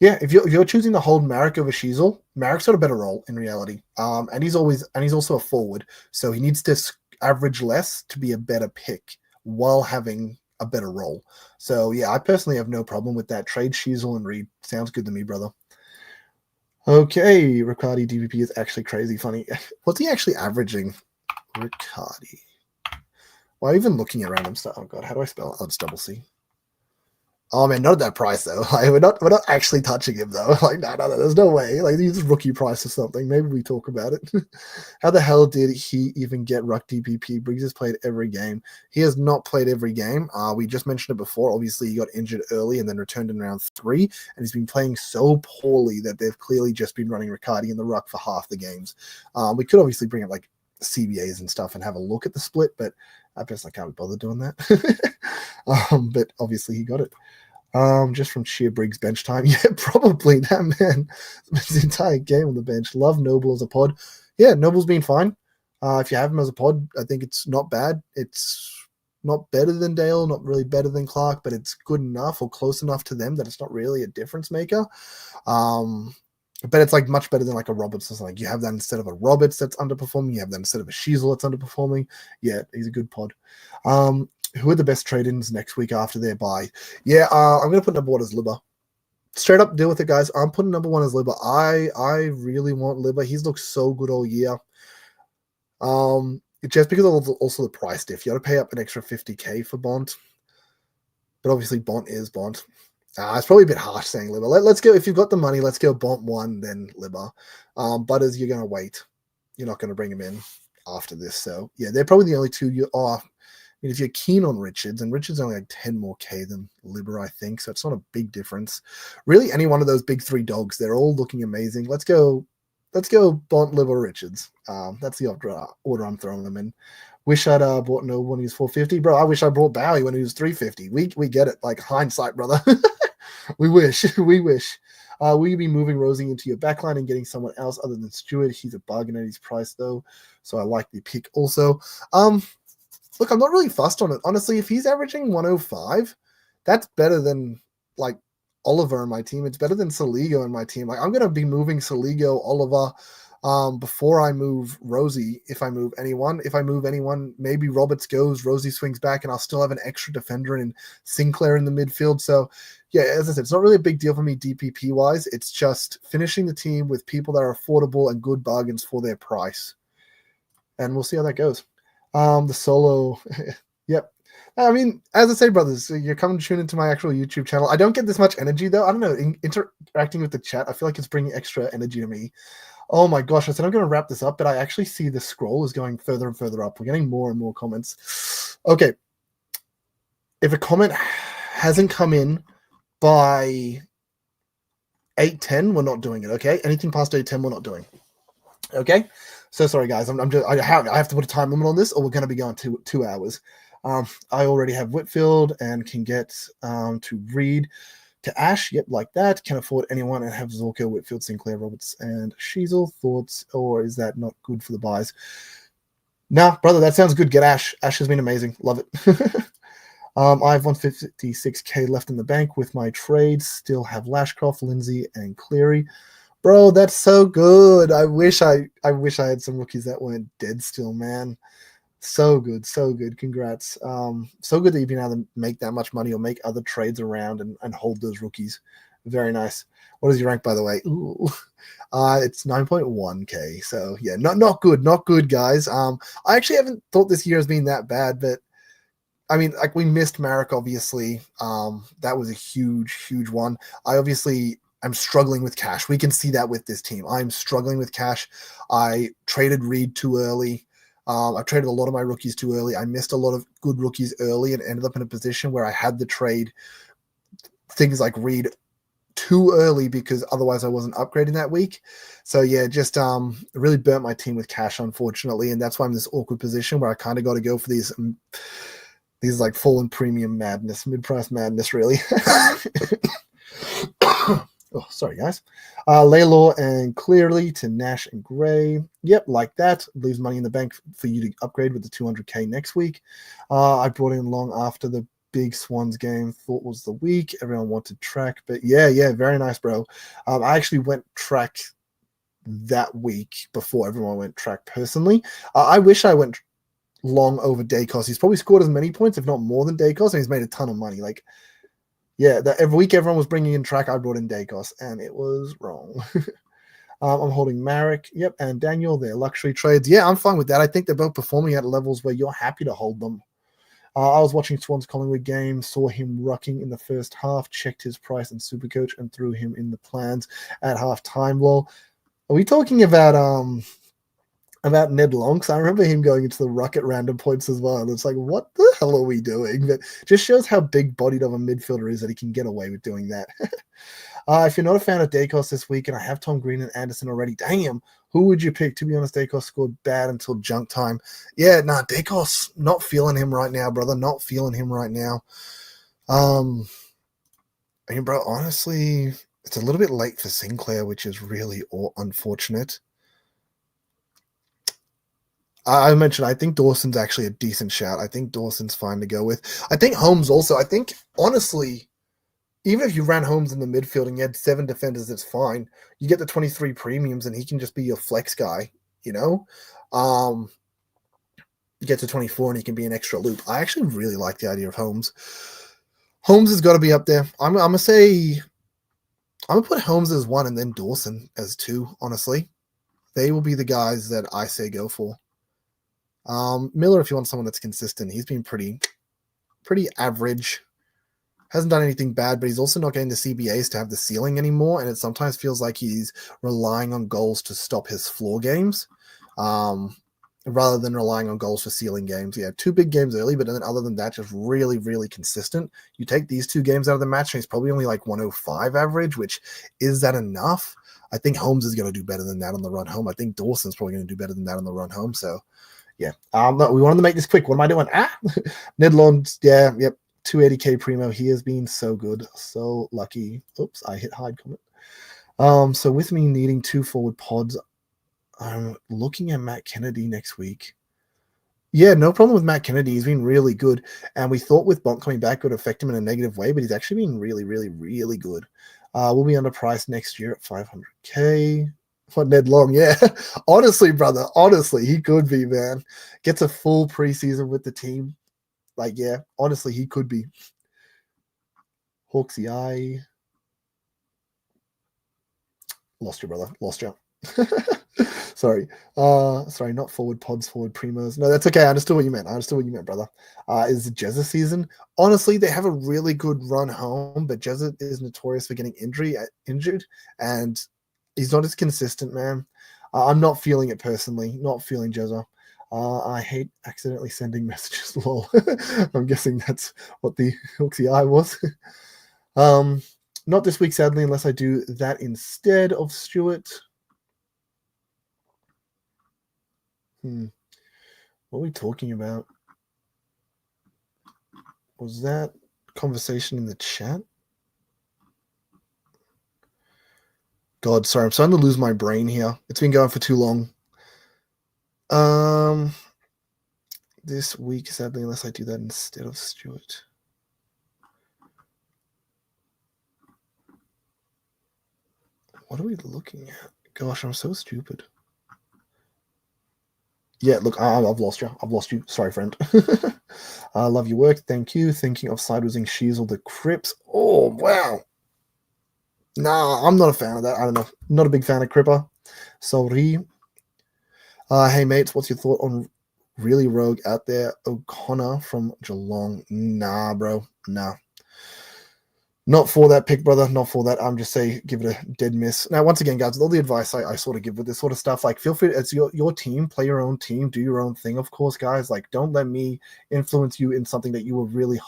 Yeah, if you're choosing to hold Marek over Sheasel, Marek's got a better role in reality. And he's also a forward, so he needs to average less to be a better pick while having a better role. So yeah, I personally have no problem with that. Trade Sheasel and Reed. Sounds good to me, brother. Okay, Riccardi DVP is actually crazy funny. What's he actually averaging? Riccardi. Why even looking at random stuff? Oh god, how do I spell it? Oh, it's double C. Oh man, not at that price though. We're not actually touching him though. No, there's no way. He's rookie price or something. Maybe we talk about it. How the hell did he even get ruck DPP? Briggs has played every game. He has not played every game. We just mentioned it before. Obviously, he got injured early and then returned in round 3, and he's been playing so poorly that they've clearly just been running Riccardi in the ruck for half the games. We could obviously bring up CBAs and stuff and have a look at the split, but I personally can't be bothered doing that. But obviously he got it. Just from sheer Briggs bench time. Yeah, probably that man. His entire game on the bench. Love Noble as a pod. Yeah, Noble's been fine. If you have him as a pod, I think it's not bad. It's not better than Dale, not really better than Clark, but it's good enough or close enough to them that it's not really a difference maker. But it's much better than a Roberts or something. You have that instead of a Roberts that's underperforming. You have that instead of a Sheasel that's underperforming. Yeah, he's a good pod. Who are the best trade-ins next week after their bye? Yeah, I'm going to put number 1 as Libba. Straight up, deal with it, guys. I'm putting number 1 as Libba. I really want Libba. He's looked so good all year. Just because of also the price diff. You got to pay up an extra 50K for Bont. But obviously, Bont is Bont. It's probably a bit harsh saying Libba. Let's go. If you've got the money, let's go Bont 1, then Libba. Butters, you're going to wait. You're not going to bring him in after this. So, yeah, they're probably the only two you are. If you're keen on Richards, and Richards only 10 more K than Libba, I think, so it's not a big difference. Really, any one of those big 3 dogs, they're all looking amazing. Let's go Bont, Libba, Richards. That's the order I'm throwing them in. Wish I'd bought Noble when he was 450. Bro, I wish I brought Bowie when he was 350. We get it. Hindsight, brother. We wish. We wish. Will you be moving Rosie into your backline and getting someone else other than Stewart? He's a bargain at his price, though, so I like the pick also. Look, I'm not really fussed on it. Honestly, if he's averaging 105, that's better than, like, Oliver in my team. It's better than Saligo in my team. Like, I'm going to be moving Saligo, Oliver, before I move Rosie, if I move anyone. If I move anyone, maybe Roberts goes, Rosie swings back, and I'll still have an extra defender in Sinclair in the midfield. So, yeah, as I said, it's not really a big deal for me DPP-wise. It's just finishing the team with people that are affordable and good bargains for their price. And we'll see how that goes. The solo, yep. I mean, as I say, brothers, you're coming to tune into my actual YouTube channel. I don't get this much energy, though. I don't know, interacting with the chat, I feel like it's bringing extra energy to me. Oh my gosh, I said I'm going to wrap this up, but I actually see the scroll is going further and further up. We're getting more and more comments. Okay. If a comment hasn't come in by 8:10, we're not doing it, okay? Anything past 8:10, we're not doing. Okay? So sorry, guys. I have to put a time limit on this, or we're going to be going 2 hours. I already have Whitfield and can get to Reed. To Ash, yep, like that. Can afford anyone and have Zorko, Whitfield, Sinclair, Roberts, and Sheasel. Thoughts, or is that not good for the buys? Nah, brother, that sounds good. Get Ash. Ash has been amazing. Love it. I have 156k left in the bank with my trades. Still have Lashcroft, Lindsay, and Cleary. Bro, that's so good. I wish I had some rookies that weren't dead still, man. So good, so good. Congrats. So good that you've been able to make that much money or make other trades around and hold those rookies. Very nice. What is your rank, by the way? Ooh. It's 9.1k. So yeah, not good, guys. I actually haven't thought this year has been that bad, but I mean, like, we missed Marek, obviously. That was a huge one. I'm struggling with cash. We can see that with this team. I'm struggling with cash. I traded Reed too early. I traded a lot of my rookies too early. I missed a lot of good rookies early and ended up in a position where I had to trade things like Reed too early because otherwise I wasn't upgrading that week. So yeah, just really burnt my team with cash, unfortunately, and that's why I'm in this awkward position where I kind of got to go for these like fallen premium madness, mid-price madness, really. Oh, sorry, guys. Laylaw and Clearly to Nash and Gray. Yep, like that. Leaves money in the bank for you to upgrade with the 200k next week. I brought in Long after the big Swans game. Thought was the week. Everyone wanted track. But yeah, very nice, bro. I actually went track that week before everyone went track personally. I wish I went Long over Dacos. He's probably scored as many points, if not more than Dacos, and he's made a ton of money. Like, yeah, every week everyone was bringing in track. I brought in Dacos, and it was wrong. I'm holding Marek. Yep, and Daniel, their luxury trades. Yeah, I'm fine with that. I think they're both performing at levels where you're happy to hold them. I was watching Swans Collingwood game, saw him rucking in the first half, checked his price in Supercoach, and threw him in the plans at halftime. Well, are we talking about Ned Long? Because I remember him going into the ruck at random points as well. And it's like, what the hell are we doing? But just shows how big-bodied of a midfielder is that he can get away with doing that. If you're not a fan of Dacos this week, and I have Tom Green and Anderson already, damn, who would you pick? To be honest, Dacos scored bad until junk time. Yeah, Dacos, not feeling him right now, brother. Not feeling him right now. I mean, bro, honestly, it's a little bit late for Sinclair, which is really unfortunate. I mentioned, I think Dawson's actually a decent shout. I think Dawson's fine to go with. I think Holmes also. I think, honestly, even if you ran Holmes in the midfield and you had 7 defenders, it's fine. You get the 23 premiums and he can just be your flex guy, you know? You get to 24 and he can be an extra loop. I actually really like the idea of Holmes. Holmes has got to be up there. I'm going to put Holmes as 1 and then Dawson as 2, honestly. They will be the guys that I say go for. Miller, if you want someone that's consistent, he's been pretty average. Hasn't done anything bad, but he's also not getting the CBAs to have the ceiling anymore, and it sometimes feels like he's relying on goals to stop his floor games, rather than relying on goals for ceiling games. Yeah, 2 big games early, but then other than that, just really, really consistent. You take these 2 games out of the match, and he's probably only like 105 average, which is that enough? I think Holmes is going to do better than that on the run home. I think Dawson's probably going to do better than that on the run home, so... yeah. We wanted to make this quick. What am I doing? Ned Long, yeah, yep. 280k primo. He has been so good, so lucky. Oops, I hit hide comment. So with me needing 2 forward pods, I'm looking at Matt Kennedy next week. Yeah, no problem with Matt Kennedy. He's been really good. And we thought with Bonk coming back it would affect him in a negative way, but he's actually been really, really, really good. We'll be underpriced next year at 500k. For Ned Long, yeah. Honestly, brother, honestly, he could be, man. Gets a full preseason with the team. Like, yeah, honestly, he could be. Hawksy Eye. Lost you, brother. Lost you. Sorry. Sorry, not forward pods, forward primos. No, that's okay. I understood what you meant. Brother. Is it Jezza season? Honestly, they have a really good run home, but Jezza is notorious for getting injured, and he's not as consistent, man. I'm not feeling it personally. Not feeling Jezza. I hate accidentally sending messages. Lol. I'm guessing that's what the Hooksy Eye was. Not this week, sadly, unless I do that instead of Stewart. What are we talking about? Was that conversation in the chat? God, sorry, I'm starting to lose my brain here. It's been going for too long. This week, sadly, unless I do that instead of Stewart. What are we looking at? Gosh, I'm so stupid. Yeah, look, I've lost you. Sorry, friend. I love your work. Thank you. Thinking of sidewizing Shears or the Crips. Oh, wow. Nah, I'm not a fan of that. I don't know. Not a big fan of Cripper. Sorry. Hey, mates, what's your thought on really rogue out there? O'Connor from Geelong. Nah, bro. Nah. Not for that pick, brother. Not for that. I'm just say give it a dead miss. Now, once again, guys, all the advice I sort of give with this sort of stuff, like feel free. It's your team. Play your own team. Do your own thing, of course, guys. Like, don't let me influence you in something that you were really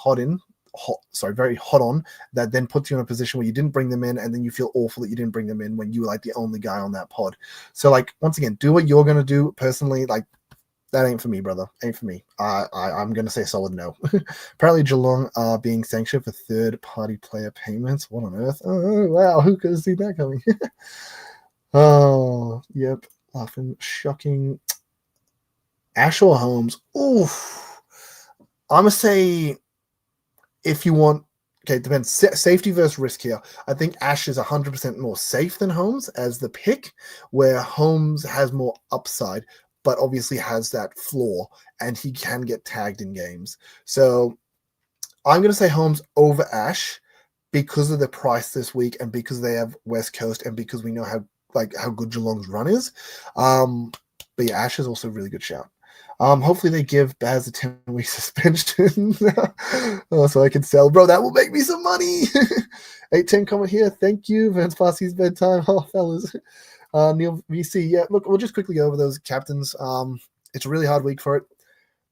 very hot on. That then puts you in a position where you didn't bring them in, and then you feel awful that you didn't bring them in when you were like the only guy on that pod. So, like, once again, do what you're gonna do personally. Like, that ain't for me, brother. Ain't for me. I'm going to say solid no. Apparently, Geelong are being sanctioned for third-party player payments. What on earth? Oh, wow. Who could have seen that coming? Oh, yep. Laughing. Shocking. Ashaw Holmes. Oof. I'm going to say if you want... Okay, it depends. Safety versus risk here. I think Ash is 100% more safe than Holmes as the pick, where Holmes has more upside, but obviously has that flaw, and he can get tagged in games. So I'm going to say Holmes over Ash because of the price this week, and because they have West Coast, and because we know how good Geelong's run is. But yeah, Ash is also a really good shout. Hopefully they give Baz a 10-week suspension so I can sell. Bro, that will make me some money. 810 comment here. Thank you. Verns Farsi's bedtime. Oh, fellas. Neil VC, yeah, look, we'll just quickly go over those captains. It's a really hard week for it.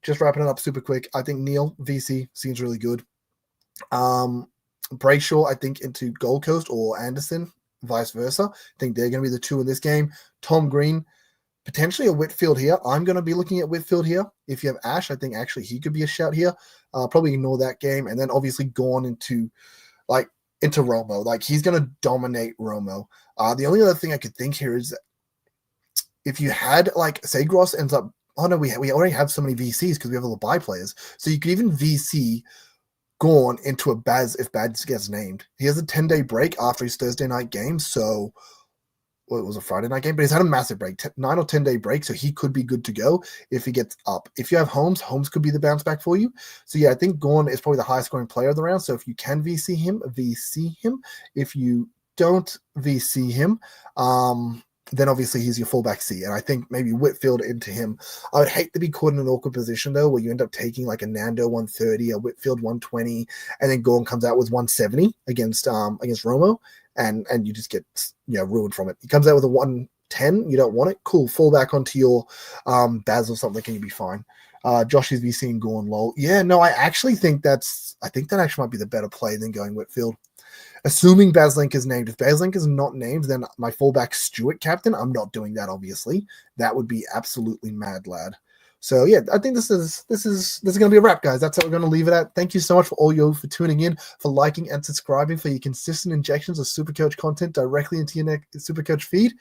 Just wrapping it up super quick. I think Neil VC seems really good. Brayshaw, I think, into Gold Coast, or Anderson, vice versa. I think they're going to be the two in this game. Tom Green, potentially a Whitfield here. I'm going to be looking at Whitfield here. If you have Ash, I think actually he could be a shout here. Probably ignore that game. And then obviously gone into Romo. Like, he's going to dominate Romo. The only other thing I could think here is if you had, like, say Gross ends up, oh no, we already have so many VCs because we have all the buy players. So you could even VC Gorn into a Baz if Baz gets named. He has a 10-day break after his Thursday night game. So, well, it was a Friday night game, but he's had a massive break, 9 or 10-day break. So he could be good to go if he gets up. If you have Holmes could be the bounce back for you. So yeah, I think Gorn is probably the highest scoring player of the round. So if you can VC him, VC him. If you don't VC him, then obviously he's your fullback C. And I think maybe Whitfield into him. I would hate to be caught in an awkward position, though, where you end up taking like a Nando 130, a Whitfield 120, and then Gorn comes out with 170 against Romo, and you just get ruined from it. He comes out with a 110, you don't want it. Cool, fall back onto your Baz or something, and you'll be fine. Josh is VCing Gorn lol. Yeah, no, I actually think that actually might be the better play than going Whitfield. Assuming Bazlink is named. If Bazlink is not named, then my fullback Stewart captain, I'm not doing that, obviously. That would be absolutely mad, lad. So yeah, I think this is gonna be a wrap, guys. That's how we're gonna leave it at. Thank you so much for all you for tuning in, for liking and subscribing, for your consistent injections of Supercoach content directly into your Supercoach feed.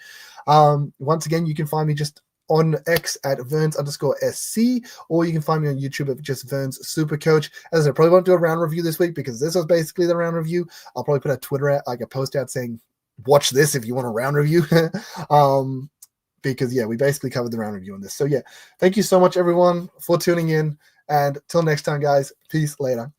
Once again, you can find me just on X at Verns_SC, or you can find me on YouTube at just Verns Supercoach. As I said, I probably won't do a round review this week because this was basically the round review. I'll probably put a Twitter out, like a post out saying, watch this if you want a round review. Because yeah, we basically covered the round review on this. So yeah, thank you so much everyone for tuning in, and till next time, guys. Peace. Later.